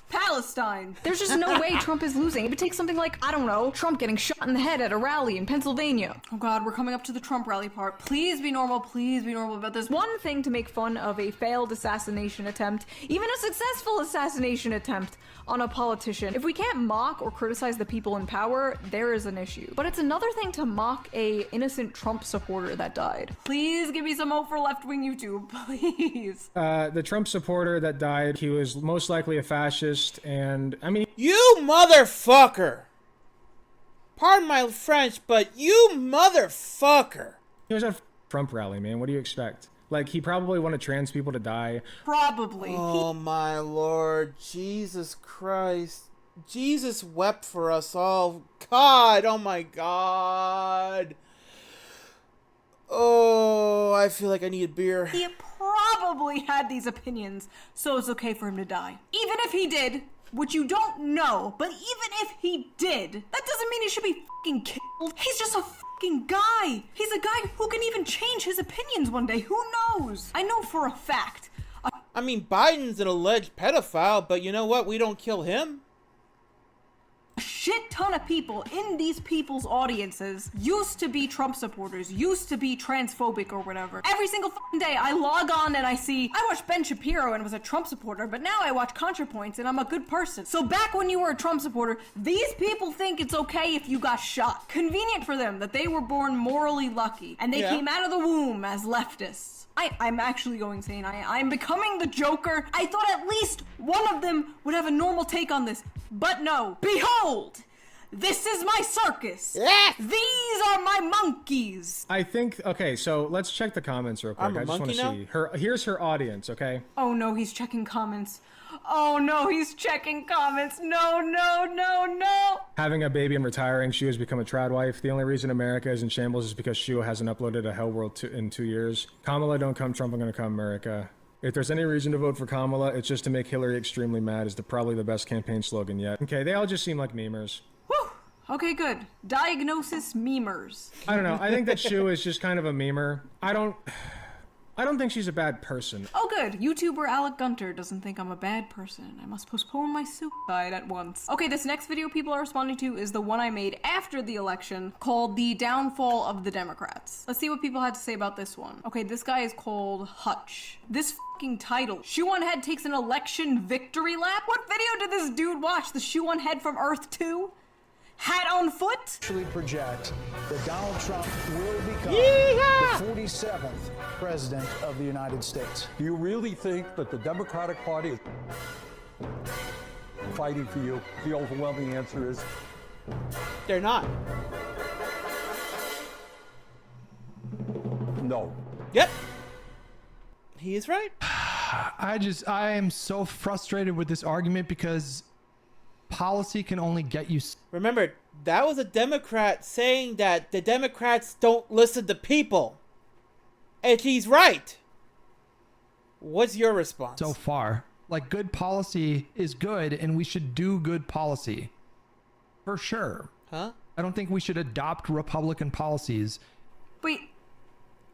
Palestine. There's just no way Trump is losing. It would take something like, I don't know, Trump getting shot in the head at a rally in Pennsylvania. Oh god, we're coming up to the Trump rally part. Please be normal about this. One thing to make fun of a failed assassination attempt, even a successful assassination attempt on a politician. If we can't mock or criticize the people in power, there is an issue. But it's another thing to mock a innocent Trump supporter that died. Please give me some hope for left-wing YouTube, please. The Trump supporter that died, he was most likely a fascist, and, I mean... You motherfucker! Pardon my French, but you motherfucker! He was at a Trump rally, man. What do you expect? Like, he probably wanted trans people to die. Probably. Oh my Lord, Jesus Christ. Jesus wept for us all. God, oh my God. Oh, I feel like I need a beer. He probably had these opinions, so it's okay for him to die. Even if he did, which you don't know, but even if he did, that doesn't mean he should be fucking killed. He's just a fucking guy. He's a guy who can even change his opinions one day. Who knows? I know for a fact. I mean, Biden's an alleged pedophile, but you know what? We don't kill him. A shit ton of people in these people's audiences used to be Trump supporters, used to be transphobic or whatever. Every single fucking day I log on and I see, I watched Ben Shapiro and was a Trump supporter, but now I watch ContraPoints and I'm a good person. So back when you were a Trump supporter, these people think it's okay if you got shot. Convenient for them that they were born morally lucky and they came out of the womb as leftists. I'm actually going insane. I'm becoming the Joker. I thought at least one of them would have a normal take on this. But no. Behold! This is my circus! Yes! These are my monkeys! I think, okay, so let's check the comments real quick. I'm a I just want to monkey see. Here's her audience, okay? Oh no, he's checking comments. Oh no, he's checking comments. No, no, no, no! Having a baby and retiring, Shu has become a trad wife. The only reason America is in shambles is because Shu hasn't uploaded a Hell World in 2 years. Kamala, don't come Trump, I'm gonna come America. If there's any reason to vote for Kamala, it's just to make Hillary extremely mad is probably the best campaign slogan yet. Okay, they all just seem like memers. Whew! Okay, good. Diagnosis memers. I don't know. I think that Shu is just kind of a memer. I don't think she's a bad person. Oh good, YouTuber Alec Gunter doesn't think I'm a bad person. I must postpone my suicide at once. Okay, this next video people are responding to is the one I made after the election called The Downfall of the Democrats. Let's see what people had to say about this one. Okay, this guy is called Hutch. This fucking title, Shoe on Head takes an election victory lap? What video did this dude watch? The Shoe on Head from Earth 2? Hat on foot? Actually project that Donald Trump will become the 47th president of the United States. Do you really think that the Democratic Party is fighting for you? The overwhelming answer is They're not. no. Yep. He is right. I am so frustrated with this argument because policy can only get you. Remember, that was a Democrat saying that the Democrats don't listen to people. And he's right. What's your response? So far, like, good policy is good and we should do good policy. For sure. Huh? I don't think we should adopt Republican policies. Wait,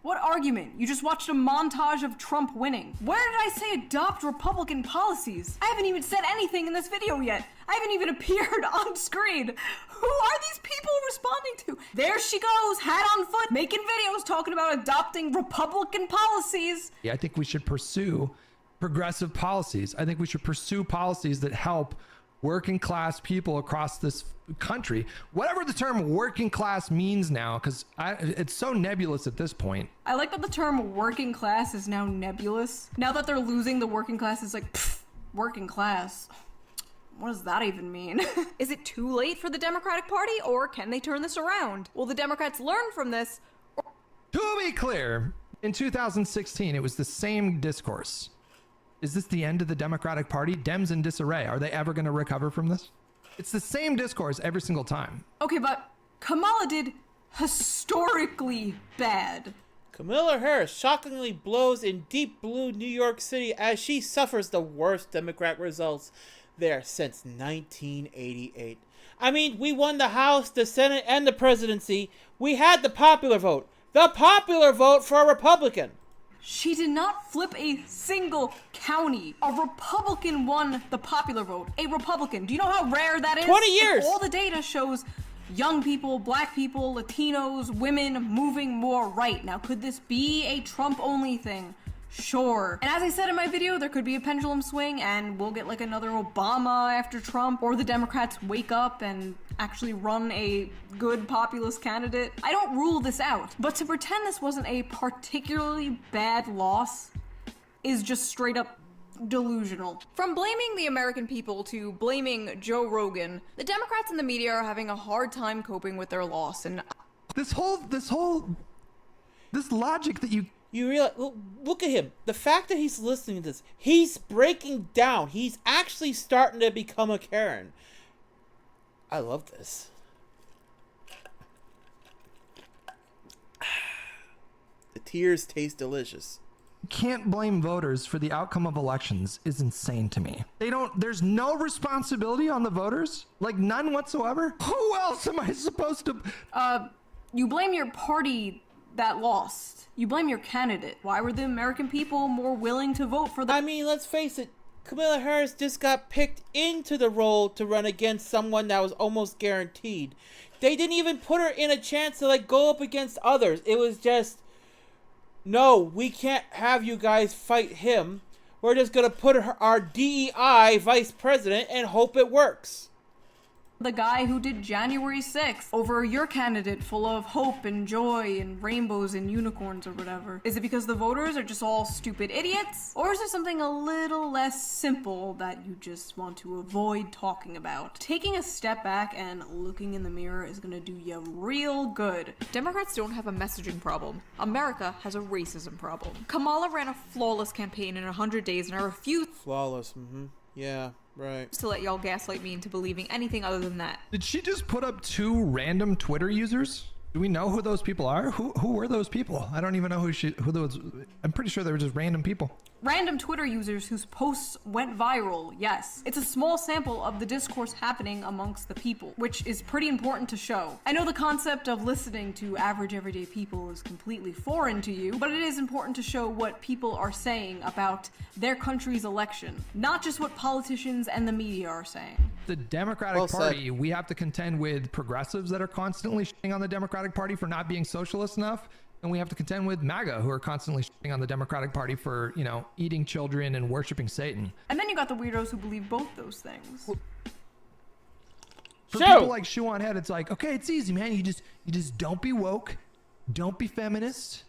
what argument? You just watched a montage of Trump winning. Where did I say adopt Republican policies? I haven't even said anything in this video yet. I haven't even appeared on screen. Who are these people responding to? There she goes, hat on foot, making videos talking about adopting Republican policies. I think we should pursue progressive policies. I think we should pursue policies that help working class people across this country, whatever the term working class means now, because it's so nebulous at this point. I like that the term working class is now nebulous. Now that they're losing the working class, it's like, pfft, working class. What does that even mean? Is it too late for the Democratic Party, or can they turn this around? Will the Democrats learn from this? To be clear, in 2016, it was the same discourse. Is this the end of the Democratic Party? Dems in disarray. Are they ever going to recover from this? It's the same discourse every single time. Okay, but Kamala did historically bad. Kamala Harris shockingly blows in deep blue New York City as she suffers the worst Democrat results there since 1988. I mean, we won the House, the Senate, and the presidency. We had the popular vote. The popular vote for a Republican. She did not flip a single county. A Republican won the popular vote. A Republican. Do you know how rare that is? 20 years! And all the data shows young people, black people, Latinos, women moving more right. Now, could this be a Trump-only thing? Sure. And as I said in my video, there could be a pendulum swing and we'll get like another Obama after Trump, or the Democrats wake up and actually run a good populist candidate. I don't rule this out, but to pretend this wasn't a particularly bad loss is just straight up delusional. From blaming the American people to blaming Joe Rogan, the Democrats and the media are having a hard time coping with their loss. And this logic that you realize, look at him. The fact that he's listening to this, he's breaking down. He's actually starting to become a Karen. I love this. The tears taste delicious. Can't blame voters for the outcome of elections is insane to me. There's no responsibility on the voters? Like, none whatsoever? Who else am I supposed to? You blame your party that lost. You blame your candidate. Why were the American people more willing to vote for the— I mean, let's face it, Kamala Harris just got picked into the role to run against someone that was almost guaranteed. They didn't even put her in a chance to like go up against others. It was just, no, we can't have you guys fight him. We're just gonna put our DEI vice president and hope it works. The guy who did January 6th over your candidate full of hope and joy and rainbows and unicorns or whatever. Is it because the voters are just all stupid idiots? Or is there something a little less simple that you just want to avoid talking about? Taking a step back and looking in the mirror is gonna do you real good. Democrats don't have a messaging problem. America has a racism problem. Kamala ran a flawless campaign in 100 days and I refuse— Flawless, yeah. Right. to let y'all gaslight me into believing anything other than that. Did she just put up 2 random Twitter users? Do we know who those people are? Who were those people? I don't even know who those— I'm pretty sure they were just random people. Random Twitter users whose posts went viral, yes. It's a small sample of the discourse happening amongst the people, which is pretty important to show. I know the concept of listening to average everyday people is completely foreign to you, but it is important to show what people are saying about their country's election, not just what politicians and the media are saying. The Democratic Party, we have to contend with progressives that are constantly shitting on the Democratic Party for not being socialist enough. And we have to contend with MAGA, who are constantly shitting on the Democratic Party for, you know, eating children and worshiping Satan. And then you got the weirdos who believe both those things. For people like Shoe on Head, it's like, okay, it's easy, man. You just don't be woke, don't be feminist,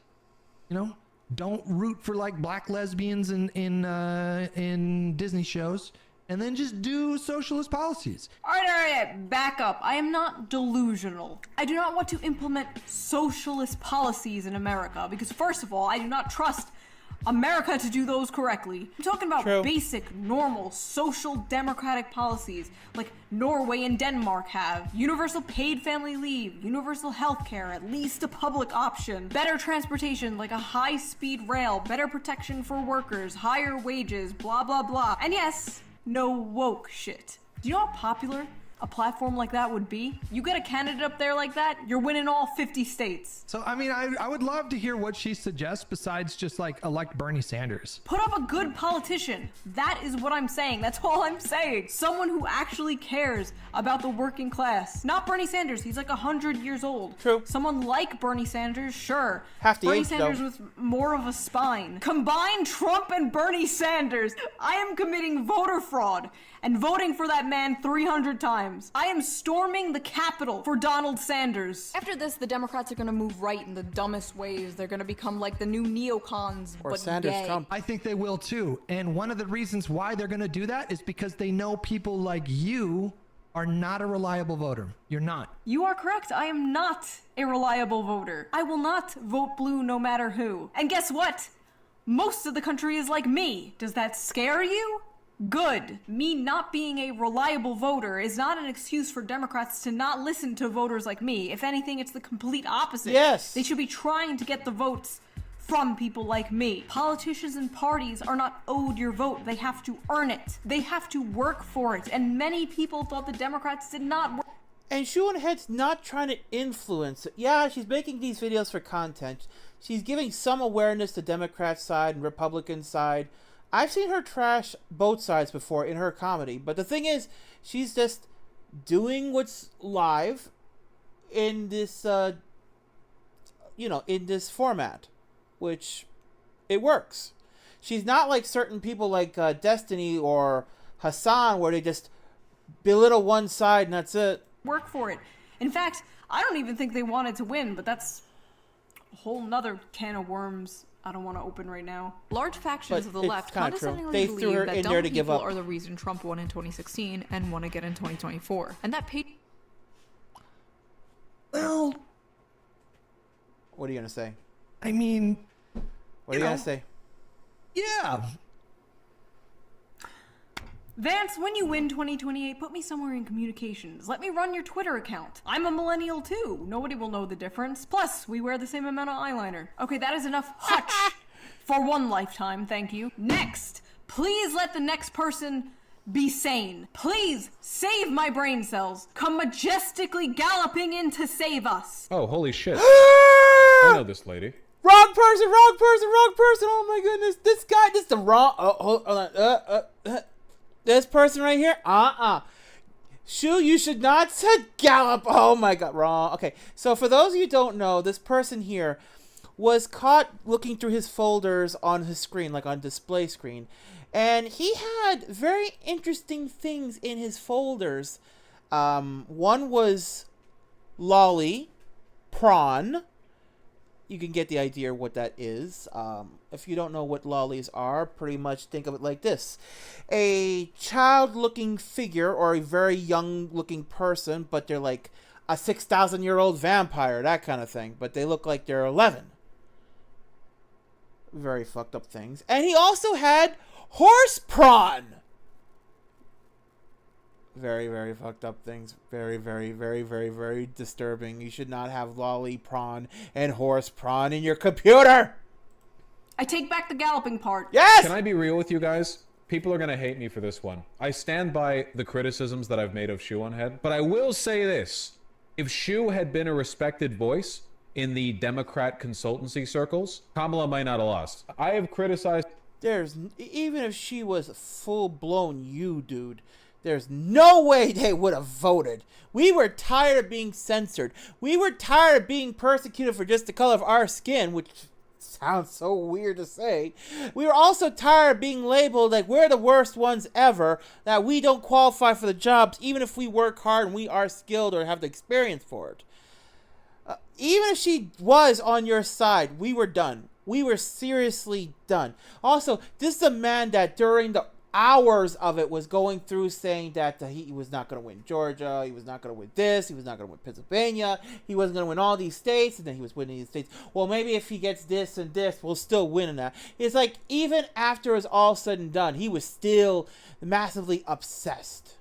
you know, don't root for like black lesbians in Disney shows, and then just do socialist policies. All right, back up. I am not delusional. I do not want to implement socialist policies in America because, first of all, I do not trust America to do those correctly. I'm talking about basic, normal, social democratic policies like Norway and Denmark have. Universal paid family leave, universal health care, at least a public option, better transportation like a high-speed rail, better protection for workers, higher wages, blah, blah, blah. And yes, no woke shit. Do you know how popular a platform like that would be? You get a candidate up there like that, you're winning all 50 states. So, I mean, I would love to hear what she suggests besides just like elect Bernie Sanders. Put up a good politician. That is what I'm saying. That's all I'm saying. Someone who actually cares about the working class. Not Bernie Sanders. He's like 100 years old. True. Someone like Bernie Sanders, sure. Half the Bernie age, Sanders though. with more of a spine. Combine Trump and Bernie Sanders. I am committing voter fraud and voting for that man 300 times. I am storming the Capitol for Donald Sanders. After this, the Democrats are gonna move right in the dumbest ways. They're gonna become like the new neocons, Or but Sanders gay. Trump. I think they will too. And one of the reasons why they're going to do that is because they know people like you are not a reliable voter. You're not. You are correct. I am not a reliable voter. I will not vote blue no matter who. And guess what? Most of the country is like me. Does that scare you? Good. Me not being a reliable voter is not an excuse for Democrats to not listen to voters like me. If anything, it's the complete opposite. Yes. They should be trying to get the votes from people like me. Politicians and parties are not owed your vote. They have to earn it. They have to work for it. And many people thought the Democrats did not work. And Shoe on Head's not trying to influence it. Yeah, she's making these videos for content. She's giving some awareness to Democrat side and Republican side. I've seen her trash both sides before in her comedy, but the thing is, she's just doing what's live in this, in this format, which it works. She's not like certain people like Destiny or Hassan, where they just belittle one side and that's it. Work for it. In fact, I don't even think they wanted to win, but that's a whole nother can of worms I don't want to open right now. Large factions But of the it's left kinda true. condescendingly They threw believe her that in dumb there to give people up. are the reason Trump won in 2016 and won again in 2024. And that Well, What are you going to say? I mean, What are you going to say? yeah. Vance, when you win 2028, put me somewhere in communications. Let me run your Twitter account. I'm a millennial too. Nobody will know the difference. Plus, we wear the same amount of eyeliner. Okay, that is enough Hutch for one lifetime, thank you. Next, please let the next person be sane. Please save my brain cells. Come majestically galloping in to save us. Oh, holy shit. I know this lady. Wrong person, wrong person, wrong person. Oh my goodness. This guy, this is the wrong. Oh, hold on. This person right here. Shoe, you should not said gallop. Oh my god, wrong. Okay, so for those of you who don't know, this person here was caught looking through his folders on his screen, like on display screen. And he had very interesting things in his folders. One was lolly, prawn. You can get the idea of what that is. If you don't know what lollies are, pretty much think of it like this. A child-looking figure or a very young-looking person, but they're like a 6,000-year-old vampire, that kind of thing. But they look like they're 11. Very fucked up things. And he also had horse prawn. Very, very fucked up things. Very, very, very, very, very disturbing. You should not have lolly prawn and horse prawn in your computer. I take back the galloping part. Yes! Can I be real with you guys? People are gonna hate me for this one. I stand by the criticisms that I've made of Shoe on Head, but I will say this. If Shoe had been a respected voice in the Democrat consultancy circles, Kamala might not have lost. I have criticized... Even if she was full-blown dude, there's no way they would have voted. We were tired of being censored. We were tired of being persecuted for just the color of our skin, which sounds so weird to say. We were also tired of being labeled like we're the worst ones ever, that we don't qualify for the jobs, even if we work hard and we are skilled or have the experience for it. Even if she was on your side, we were done. We were seriously done. Also, this is a man that during the hours of it was going through saying that he was not going to win Georgia, he was not going to win this, he was not going to win Pennsylvania, he wasn't going to win all these states, and then he was winning these states. Well, maybe if he gets this and this, we'll still win in that. It's like, even after it was all said and done, he was still massively obsessed.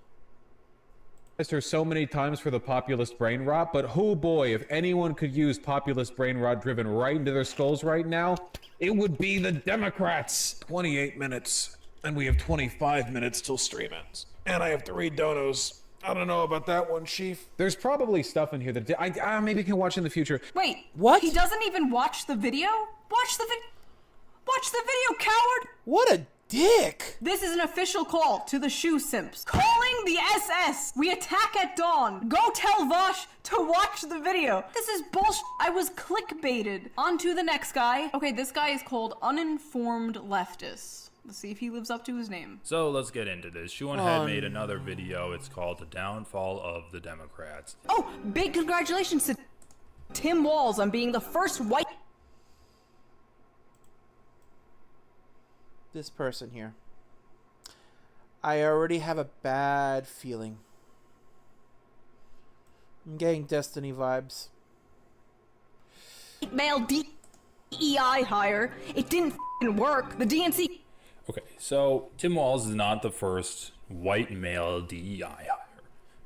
her so many times for the populist brain rot, but oh boy, if anyone could use populist brain rot driven right into their skulls right now, it would be the Democrats. 28 minutes, and we have 25 minutes till stream ends. And I have to read donos. I don't know about that one, Chief. There's probably stuff in here that I maybe can watch in the future. Wait, what? He doesn't even watch the video? Watch the video, coward! What a dick! This is an official call to the shoe simps. Calling the SS! We attack at dawn. Go tell Vosh to watch the video. This is bullshit. I was clickbaited. On to the next guy. Okay, this guy is called Uninformed Leftist. Let's see if he lives up to his name. So let's get into this. Shoehead made another video. It's called The Downfall of the Democrats. Oh, big congratulations to Tim Walz on being the first white... This person here. I already have a bad feeling. I'm getting Destiny vibes. Male DEI hire. It didn't f***ing work. The DNC... Okay, so Tim Walz is not the first white male DEI hire.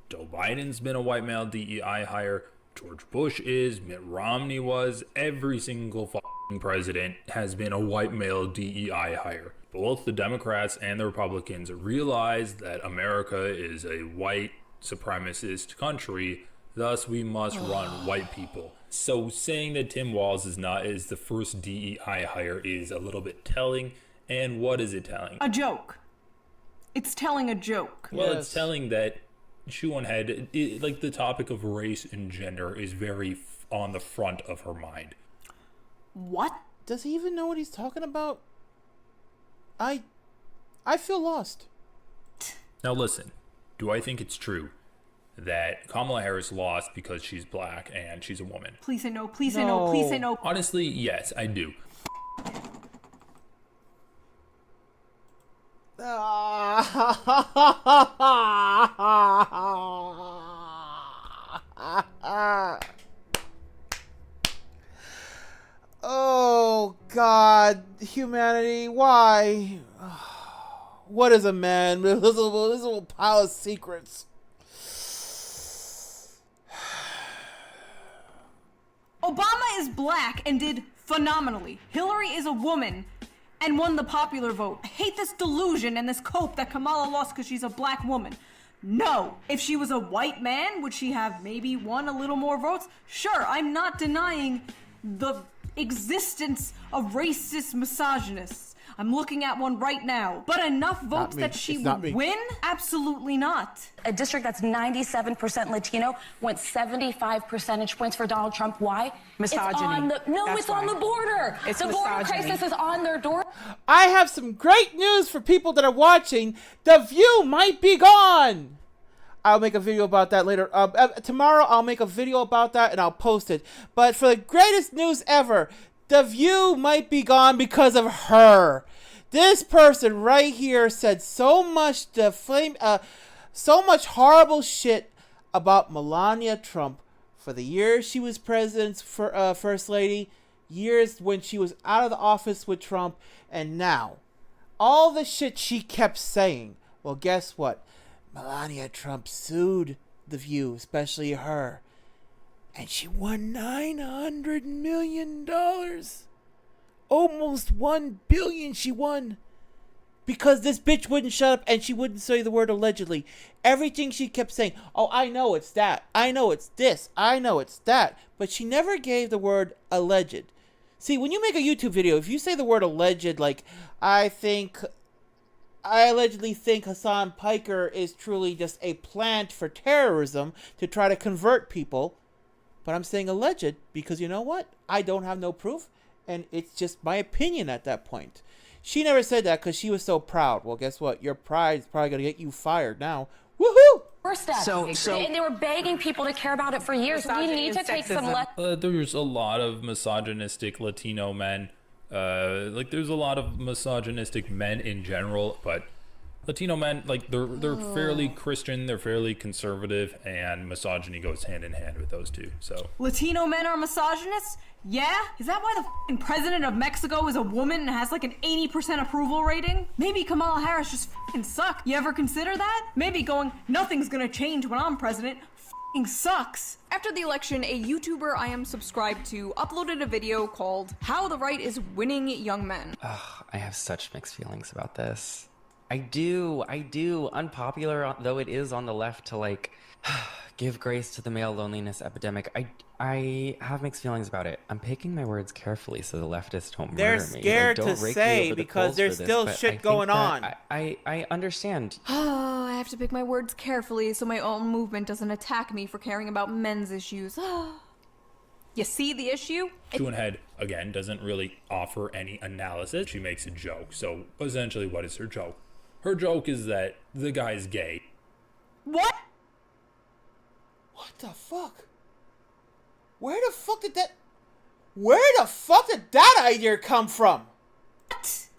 Joe Biden's been a white male DEI hire. George Bush is. Mitt Romney was. Every single fucking president has been a white male DEI hire. Both the Democrats and the Republicans realize that America is a white supremacist country, thus we must run white people. So saying that Tim Walz is the first DEI hire is a little bit telling. And what is it telling? A joke. It's telling a joke. Well, yes. It's telling that Shoehead, like the topic of race and gender, is very on the front of her mind. What? Does he even know what he's talking about? I feel lost. Now listen, do I think it's true that Kamala Harris lost because she's black and she's a woman? Please say no, please say no, please say no. Honestly, yes, I do. Oh God, humanity, why? What is a man? This is a pile of secrets. Obama is black and did phenomenally. Hillary is a woman and won the popular vote. I hate this delusion and this cope that Kamala lost because she's a black woman. No. If she was a white man, would she have maybe won a little more votes? Sure, I'm not denying the existence of racist misogynists. I'm looking at one right now. But enough votes that she would win? Absolutely not. A district that's 97% Latino went 75 percentage points for Donald Trump. Why? Misogyny. It's on the border. It's the border crisis is on their door. I have some great news for people that are watching. The View might be gone. I'll make a video about that later. Tomorrow I'll make a video about that and I'll post it. But for the greatest news ever, The View might be gone because of her. This person right here said so much so much horrible shit about Melania Trump for the years she was president's first lady, years when she was out of the office with Trump, and now all the shit she kept saying. Well, guess what? Melania Trump sued The View, especially her. And she won $900 million. Almost 1 billion she won. Because this bitch wouldn't shut up and she wouldn't say the word allegedly. Everything she kept saying, oh, I know it's that. I know it's this. I know it's that. But she never gave the word alleged. See, when you make a YouTube video, if you say the word alleged, like, I allegedly think Hassan Piker is truly just a plant for terrorism to try to convert people. But I'm saying alleged because you know what? I don't have no proof. And it's just my opinion at that point. She never said that because she was so proud. Well, guess what? Your pride is probably going to get you fired now. Woohoo! First step. And they were begging people to care about it for years. We need to take some There's a lot of misogynistic Latino men. Like, there's a lot of misogynistic men in general, but Latino men, like, they're fairly Christian, they're fairly conservative, and misogyny goes hand in hand with those two. So Latino men are misogynists? Yeah? Is that why the f***ing president of Mexico is a woman and has like an 80% approval rating? Maybe Kamala Harris just f***ing sucks. You ever consider that? Maybe going, nothing's gonna change when I'm president, f***ing sucks. After the election, a YouTuber I am subscribed to uploaded a video called How the Right is Winning Young Men. Ugh, I have such mixed feelings about this. I do, unpopular though it is on the left to like give grace to the male loneliness epidemic. I have mixed feelings about it. I'm picking my words carefully so the leftists don't murder me. They're scared to say because there's still shit going on. I understand. Oh, I have to pick my words carefully so my own movement doesn't attack me for caring about men's issues. You see the issue? Chewin Head, again, doesn't really offer any analysis. She makes a joke. So essentially, what is her joke? Her joke is that the guy's gay. What? What the fuck? Where the fuck did that idea come from?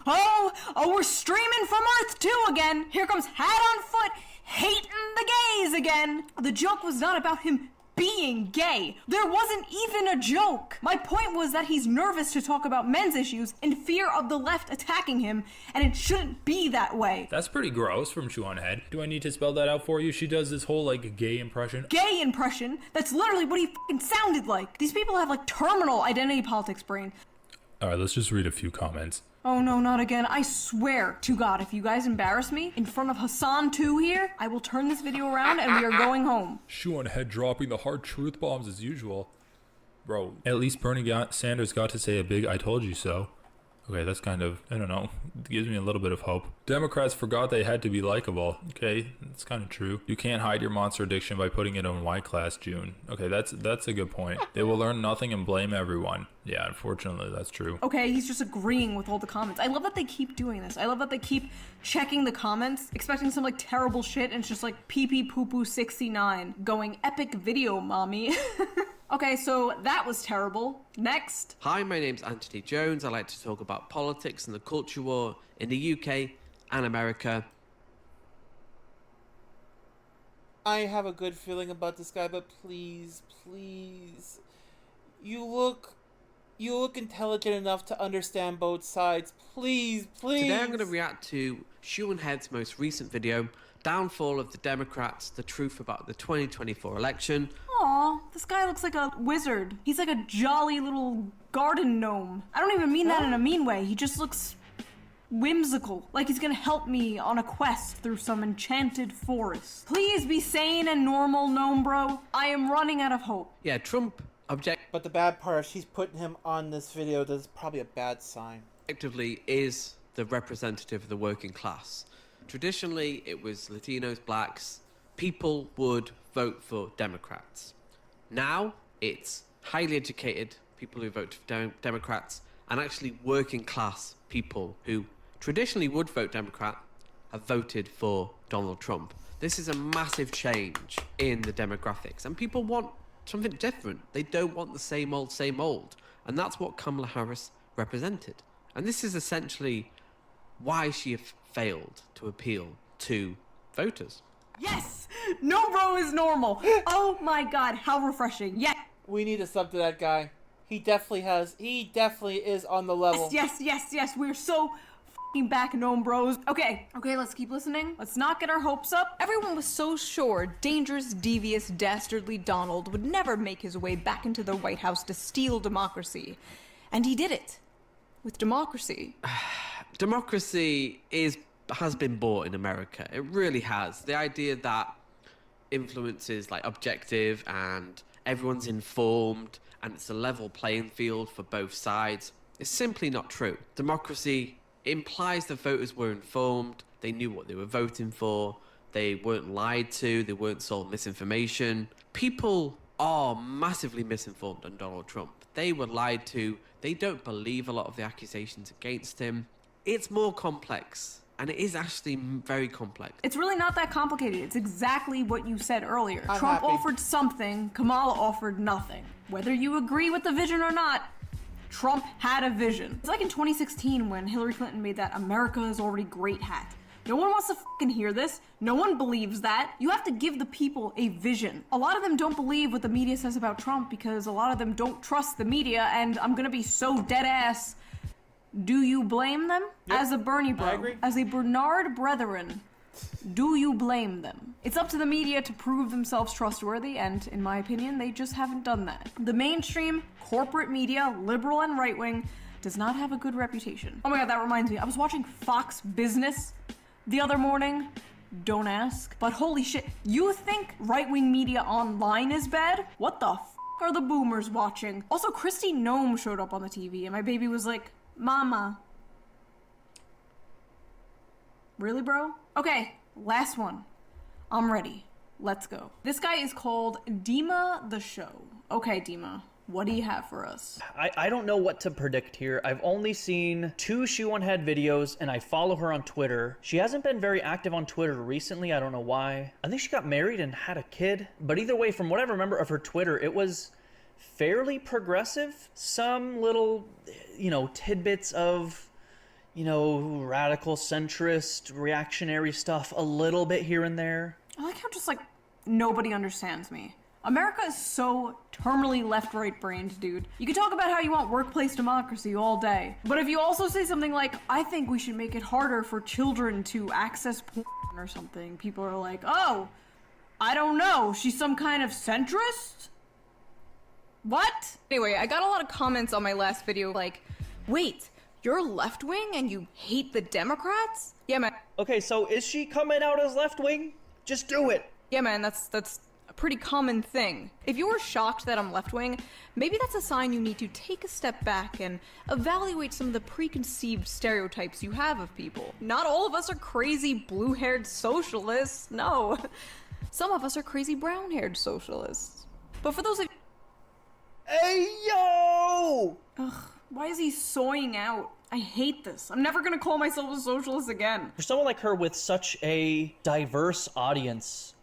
What? Oh, we're streaming from Earth 2 again. Here comes Hat on Foot, hating the gays again. The joke was not about him being gay. There wasn't even a joke. My point was that he's nervous to talk about men's issues in fear of the left attacking him, and it shouldn't be that way. That's pretty gross from Chewin Head. Do I need to spell that out for you? She does this whole, like, gay impression. Gay impression? That's literally what he f***ing sounded like. These people have, like, terminal identity politics brain. Alright, let's just read a few comments. Oh no, not again. I swear to God, if you guys embarrass me in front of Hassan 2 here, I will turn this video around and we are going home. Chewin Head dropping the hard truth bombs as usual. Bro, at least Bernie Sanders got to say a big I told you so. Okay, that's kind of, I don't know, it gives me a little bit of hope. Democrats forgot they had to be likable. Okay, that's kind of true. You can't hide your monster addiction by putting it on Y class, June. Okay, that's a good point. They will learn nothing and blame everyone. Yeah, unfortunately, that's true. Okay, he's just agreeing with all the comments. I love that they keep doing this. I love that they keep checking the comments, expecting some like terrible shit, and it's just like pee-pee-poo-poo-69 going epic video, mommy. Okay, so that was terrible. Next. Hi, my name's Anthony Jones. I like to talk about politics and the culture war in the UK and America. I have a good feeling about this guy, but please, you look intelligent enough to understand both sides. Please. Today I'm going to react to Chewin Head's most recent video, Downfall of the Democrats, the truth about the 2024 election. Aw, this guy looks like a wizard. He's like a jolly little garden gnome. I don't even mean that in a mean way. He just looks whimsical, like he's gonna help me on a quest through some enchanted forest. Please be sane and normal, gnome bro. I am running out of hope. Yeah, Trump But the bad part, she's putting him on this video. That's probably a bad sign. Objectively is the representative of the working class. Traditionally, it was Latinos, blacks. People would vote for Democrats. Now, it's highly educated people who vote for Democrats and actually working class people who traditionally would vote Democrat have voted for Donald Trump. This is a massive change in the demographics, and people want something different. They don't want the same old, and that's what Kamala Harris represented. And this is essentially why she failed to appeal to voters. Yes! No bro is normal. Oh my god, how refreshing. Yeah. We need to sub to that guy. He definitely is on the level. Yes. We're so f***ing back, gnome bros. Okay, let's keep listening. Let's not get our hopes up. Everyone was so sure dangerous, devious, dastardly Donald would never make his way back into the White House to steal democracy. And he did it. with democracy? Democracy has been bought in America. It really has. The idea that influence is like objective and everyone's informed and it's a level playing field for both sides is simply not true. Democracy implies the voters were informed, they knew what they were voting for, they weren't lied to, they weren't sold misinformation. People are massively misinformed on Donald Trump. They were lied to, they don't believe a lot of the accusations against him. It's more complex, and it is actually very complex. It's really not that complicated. It's exactly what you said earlier. I'm Trump happy. offered something, Kamala offered nothing. Whether you agree with the vision or not, Trump had a vision. It's like in 2016 when Hillary Clinton made that America is already great hat. No one wants to fucking hear this. No one believes that. You have to give the people a vision. A lot of them don't believe what the media says about Trump because a lot of them don't trust the media, and I'm gonna be so dead ass. Do you blame them? Yep. As a Bernie I bro, agree. as a Bernard Brethren, do you blame them? It's up to the media to prove themselves trustworthy, and in my opinion, they just haven't done that. The mainstream, corporate media, liberal and right-wing, does not have a good reputation. Oh my god, that reminds me, I was watching Fox Business the other morning. Don't ask. But holy shit, you think right-wing media online is bad? What the f are the boomers watching? Also, Kristi Noem showed up on the TV, and my baby was like, Mama. Really, bro? Okay, last one. I'm ready. Let's go. This guy is called Dimma the Show. Okay, Dimma, what do you have for us? I don't know what to predict here. I've only seen 2 Shoe on Head videos, and I follow her on Twitter. She hasn't been very active on Twitter recently. I don't know why. I think she got married and had a kid. But either way, from what I remember of her Twitter, it was fairly progressive. Some little, tidbits of, radical, centrist, reactionary stuff a little bit here and there. I like how just, nobody understands me. America is so terminally left-right brained, dude. You can talk about how you want workplace democracy all day, but if you also say something like, I think we should make it harder for children to access porn or something, people are like, oh, I don't know, she's some kind of centrist? What? Anyway, I got a lot of comments on my last video like, wait, you're left-wing and you hate the Democrats? Yeah, man. Okay, so is she coming out as left-wing? Just do it. Yeah, man, that's a pretty common thing. If you were shocked that I'm left-wing, maybe that's a sign you need to take a step back and evaluate some of the preconceived stereotypes you have of people. Not all of us are crazy blue-haired socialists, no. Some of us are crazy brown-haired socialists. But for those of Hey, yo! Ugh, why is he soying out? I hate this. I'm never gonna call myself a socialist again. For someone like her with such a diverse audience,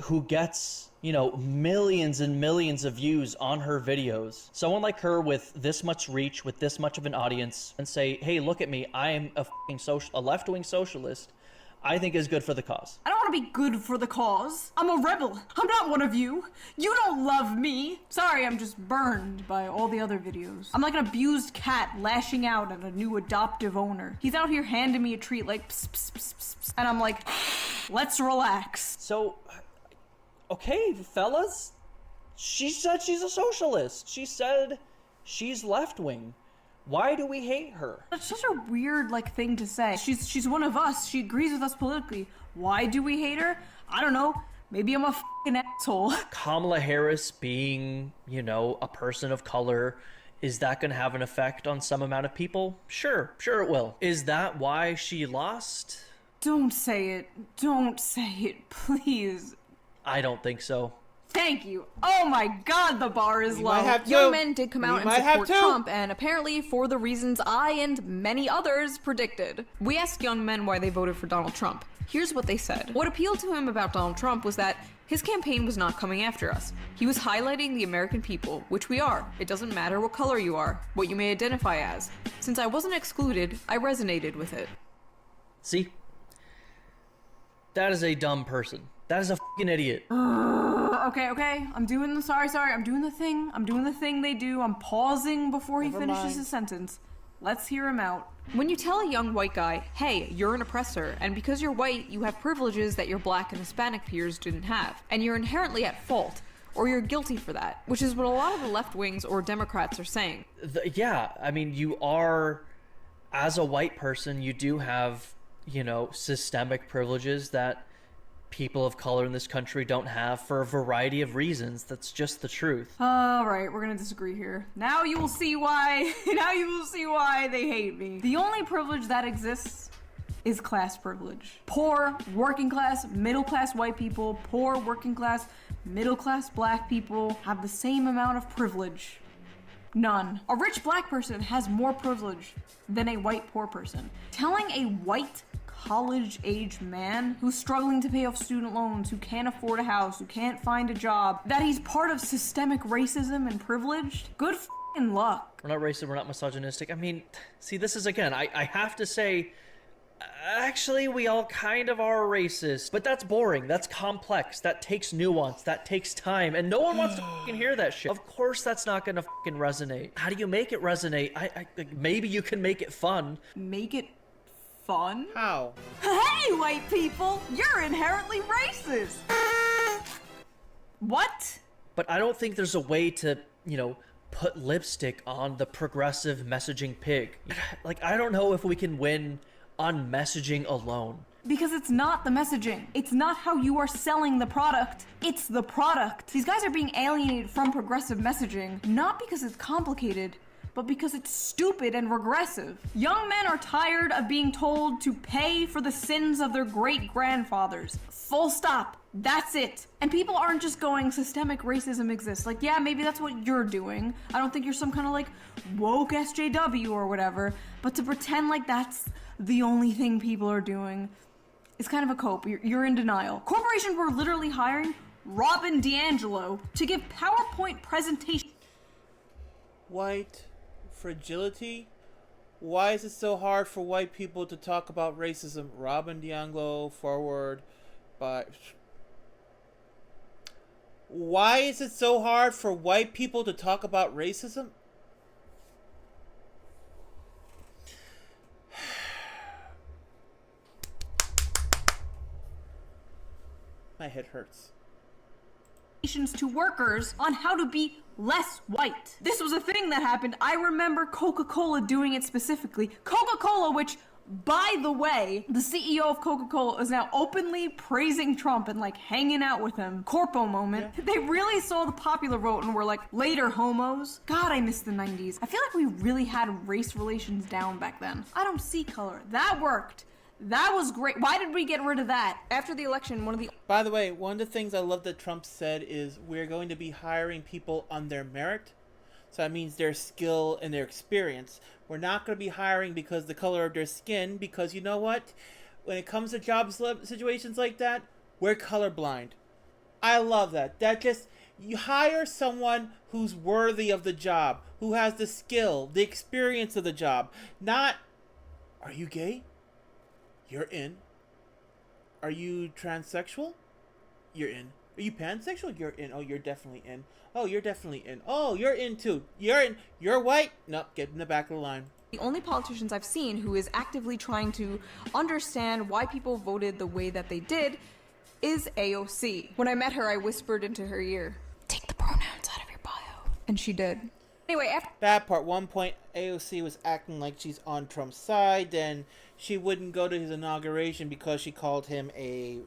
who gets, millions and millions of views on her videos, someone like her with this much reach, with this much of an audience, and say, hey, look at me, I am a left-wing socialist, I think is good for the cause. I don't want to be good for the cause. I'm a rebel. I'm not one of you. You don't love me. Sorry, I'm just burned by all the other videos. I'm like an abused cat lashing out at a new adoptive owner. He's out here handing me a treat like pss, pss, pss, pss, pss, and I'm like, let's relax. So, okay, fellas, she said she's a socialist. She said she's left-wing. Why do we hate her? That's such a weird thing to say. She's one of us. She agrees with us politically. Why do we hate her? I don't know. Maybe I'm a fucking asshole. Kamala Harris being, a person of color, is that going to have an effect on some amount of people? Sure it will. Is that why she lost? Don't say it. Don't say it, please. I don't think so. Thank you. Oh my god, the bar is low. Young men did come out and support Trump, and apparently for the reasons I and many others predicted. We asked young men why they voted for Donald Trump. Here's what they said. What appealed to him about Donald Trump was that his campaign was not coming after us. He was highlighting the American people, which we are. It doesn't matter what color you are, what you may identify as. Since I wasn't excluded, I resonated with it. See? That is a dumb person. That is a fucking idiot. Okay. I'm doing the thing they do. I'm pausing before he finishes his sentence. Let's hear him out. When you tell a young white guy, hey, you're an oppressor, and because you're white, you have privileges that your black and Hispanic peers didn't have, and you're inherently at fault, or you're guilty for that, which is what a lot of the left wings or Democrats are saying. Yeah, I mean, you are, as a white person, you do have, you know, systemic privileges that people of color in this country don't have for a variety of reasons. That's just the truth. All right, we're gonna disagree here. Now you will see why. Now you will see why they hate me. The only privilege that exists is class privilege. Poor, working class, middle class white people, poor, working class, middle class black people have the same amount of privilege. None. A rich black person has more privilege than a white poor person. Telling a white college-age man who's struggling to pay off student loans, who can't afford a house, who can't find a job, that he's part of systemic racism and privileged, good f***ing luck. We're not racist, we're not misogynistic. I mean, see, this is, again, I have to say, actually, we all kind of are racist, but that's boring, that's complex, that takes nuance, that takes time, and no one wants to fucking hear that shit. Of course that's not gonna fucking resonate. How do you make it resonate? Maybe you can make it fun. Make it fun? How? Hey, white people! You're inherently racist! What? But I don't think there's a way to, you know, put lipstick on the progressive messaging pig. Like, I don't know if we can win on messaging alone. Because it's not the messaging. It's not how you are selling the product. It's the product. These guys are being alienated from progressive messaging, not because it's complicated, but because it's stupid and regressive. Young men are tired of being told to pay for the sins of their great-grandfathers. Full stop. That's it. And people aren't just going, systemic racism exists. Like, yeah, maybe that's what you're doing. I don't think you're some kind of, like, woke SJW or whatever. But to pretend like that's the only thing people are doing, it's kind of a cope. You're in denial. Corporations were literally hiring Robin DiAngelo to give PowerPoint presentations. White fragility? Why is it so hard for white people to talk about racism? Robin DiAngelo, forward by... Why is it so hard for white people to talk about racism? My head hurts. To workers on how to be less white. This was a thing that happened. I remember Coca-Cola doing it specifically. Coca-Cola, which, by the way, the CEO of Coca-Cola is now openly praising Trump and like hanging out with him. Corpo moment. Yeah. They really saw the popular vote and were like, later homos. God, I miss the 90s. I feel like we really had race relations down back then. I don't see color. That worked. That was great. Why did we get rid of that? After the election, one of the... By the way, one of the things I love that Trump said is we're going to be hiring people on their merit. So that means their skill and their experience. We're not going to be hiring because the color of their skin, because you know what? When it comes to job situations like that, we're colorblind. I love that. That just... You hire someone who's worthy of the job, who has the skill, the experience of the job. Not, are you gay? You're in. Are you transsexual? You're in. Are you pansexual? You're in. Oh, you're definitely in. Oh, you're definitely in. Oh, you're in too. You're in. You're white? Nope, get in the back of the line. The only politicians I've seen who is actively trying to understand why people voted the way that they did is AOC. When I met her, I whispered into her ear, "Take the pronouns out of your bio." And she did. Anyway, after that part, one point AOC was acting like she's on Trump's side, then she wouldn't go to his inauguration because she called him a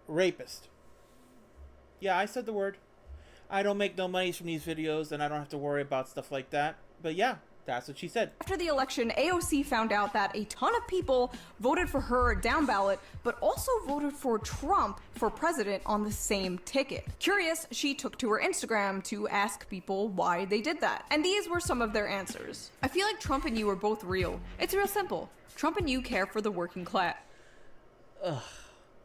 rapist. Yeah, I said the word. I don't make no money from these videos, and I don't have to worry about stuff like that. But yeah, that's what she said. After the election, AOC found out that a ton of people voted for her down ballot, but also voted for Trump for president on the same ticket. Curious, she took to her Instagram to ask people why they did that. And these were some of their answers. I feel like Trump and you are both real. It's real simple. Trump and you care for the working class. Ugh.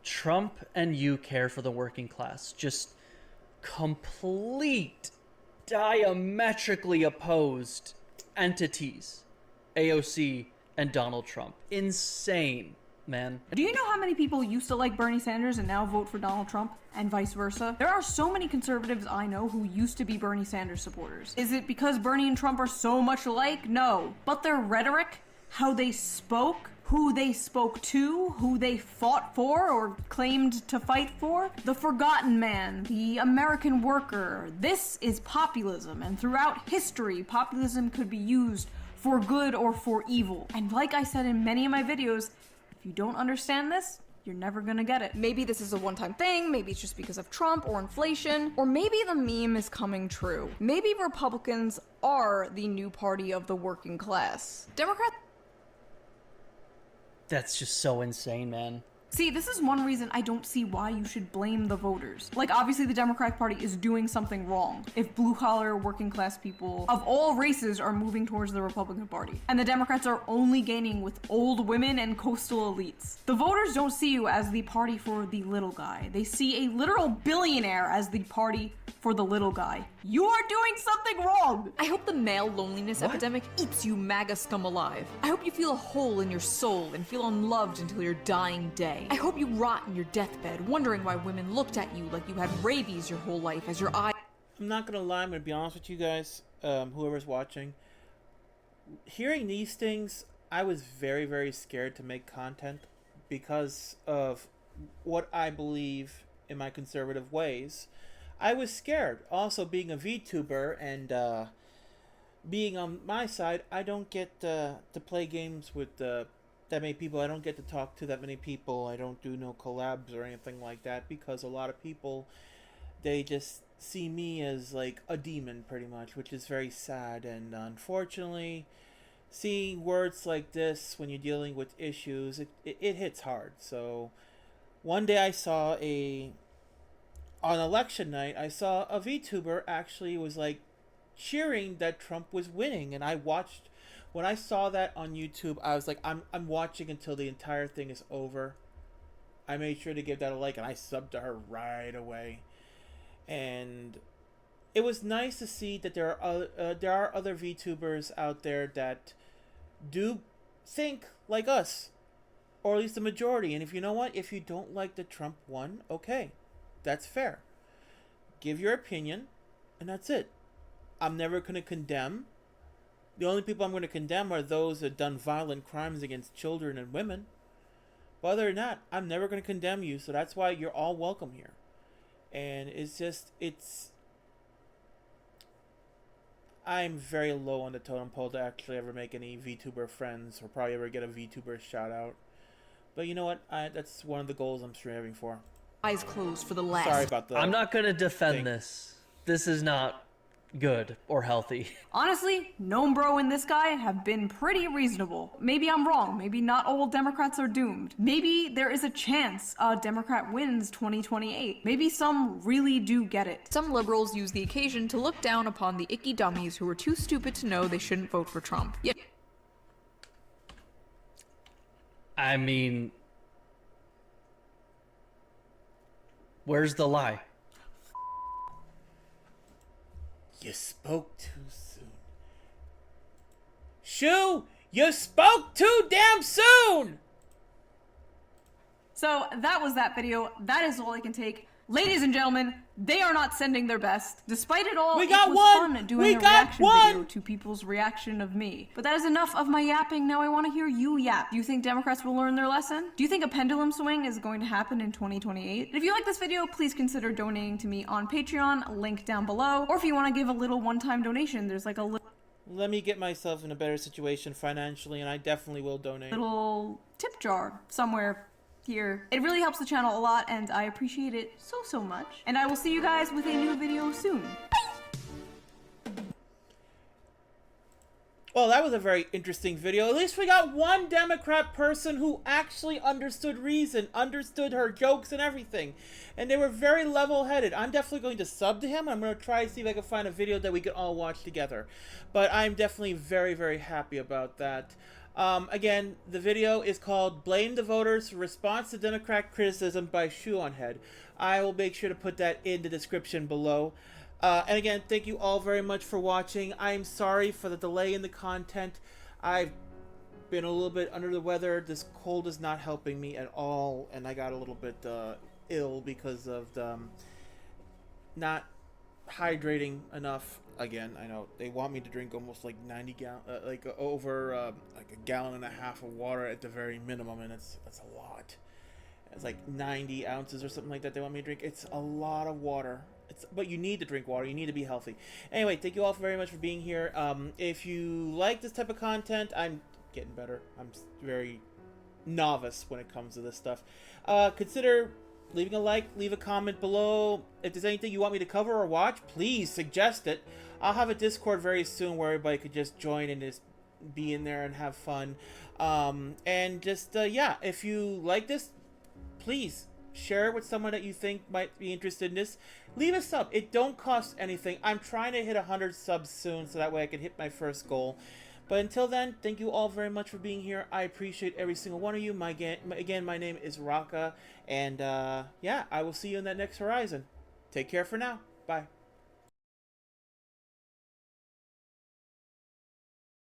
Trump and you care for the working class. Just complete, diametrically opposed entities. AOC and Donald Trump. Insane, man. Do you know how many people used to like Bernie Sanders and now vote for Donald Trump, and vice versa? There are so many conservatives I know who used to be Bernie Sanders supporters. Is it because Bernie and Trump are so much alike? No. But their rhetoric, how they spoke, who they spoke to, who they fought for or claimed to fight for. The forgotten man, the American worker. This is populism, and throughout history, populism could be used for good or for evil. And like I said in many of my videos, if you don't understand this, you're never gonna get it. Maybe this is a one-time thing, maybe it's just because of Trump or inflation, or maybe the meme is coming true. Maybe Republicans are the new party of the working class. Democrats. That's just so insane, man. See, this is one reason I don't see why you should blame the voters. Like, obviously the Democratic Party is doing something wrong if blue-collar, working-class people of all races are moving towards the Republican Party. And the Democrats are only gaining with old women and coastal elites. The voters don't see you as the party for the little guy. They see a literal billionaire as the party for the little guy. You are doing something wrong! I hope the male loneliness epidemic eats you MAGA scum alive. I hope you feel a hole in your soul and feel unloved until your dying day. I hope you rot in your deathbed, wondering why women looked at you like you had rabies your whole life as your eye. I'm not gonna lie, I'm gonna be honest with you guys, whoever's watching. Hearing these things, I was very, very scared to make content because of what I believe in my conservative ways. I was scared. Also, being a VTuber and being on my side, I don't get to play games with that many people. I don't get to talk to that many people. I don't do no collabs or anything like that because a lot of people, they just see me as like a demon pretty much, which is very sad. And unfortunately, seeing words like this when you're dealing with issues, it hits hard. So one day I saw on election night, I saw a VTuber actually was like cheering that Trump was winning, and I watched. When I saw that on YouTube, I was like, I'm watching until the entire thing is over. I made sure to give that a like, and I subbed to her right away. And it was nice to see that there are other VTubers out there that do think like us, or at least the majority. And if you know what, if you don't like that Trump won, okay. That's fair. Give your opinion, and that's it. I'm never going to condemn. The only people I'm going to condemn are those that done violent crimes against children and women. But other than that, I'm never going to condemn you, so that's why you're all welcome here. And I'm very low on the totem pole to actually ever make any VTuber friends, or probably ever get a VTuber shout out. But you know what? That's one of the goals I'm striving for. Eyes closed for the last. Sorry about that. I'm not gonna defend this. This is not good or healthy. Honestly, Gnome Bro and this guy have been pretty reasonable. Maybe I'm wrong. Maybe not all Democrats are doomed. Maybe there is a chance a Democrat wins 2028. Maybe some really do get it. Some liberals use the occasion to look down upon the icky dummies who are too stupid to know they shouldn't vote for Trump. Yeah. I mean, where's the lie? You spoke too soon. Shoo! You spoke too damn soon! So that was that video. That is all I can take. Ladies and gentlemen, they are not sending their best. Despite it all, it was fun doing a reaction video to people's reaction of me. But that is enough of my yapping. Now I want to hear you yap. Do you think Democrats will learn their lesson? Do you think a pendulum swing is going to happen in 2028? If you like this video, please consider donating to me on Patreon, link down below. Or if you want to give a little one-time donation, there's like a Let me get myself in a better situation financially, and I definitely will donate. little tip jar somewhere here. It really helps the channel a lot, and I appreciate it so much. And I will see you guys with a new video soon. Well, that was a very interesting video. At least we got one Democrat person who actually understood reason, understood her jokes and everything. And they were very level-headed. I'm definitely going to sub to him. I'm going to try to see if I can find a video that we can all watch together. But I'm definitely very happy about that. Again, the video is called Blame the Voters, Response to Democrat Criticism by Shoe on Head. I will make sure to put that in the description below. And again, thank you all very much for watching. I'm sorry for the delay in the content. I've been a little bit under the weather. This cold is not helping me at all, and I got a little bit ill because of the not hydrating enough. Again, I know they want me to drink almost like 90 over like a gallon and a half of water at the very minimum, and that's a lot. It's like 90 ounces or something like that they want me to drink. It's a lot of water. But you need to drink water. You need to be healthy. Anyway, thank you all very much for being here. If you like this type of content, I'm getting better. I'm very novice when it comes to this stuff. Consider leaving a like, leave a comment below. If there's anything you want me to cover or watch, please suggest it. I'll have a Discord very soon where everybody could just join and just be in there and have fun. And just, yeah, if you like this, please share it with someone that you think might be interested in this. Leave a sub. It don't cost anything. I'm trying to hit 100 subs soon so that way I can hit my first goal. But until then, thank you all very much for being here. I appreciate every single one of you. Again, my name is Raka. And yeah, I will see you in that next horizon. Take care for now. Bye.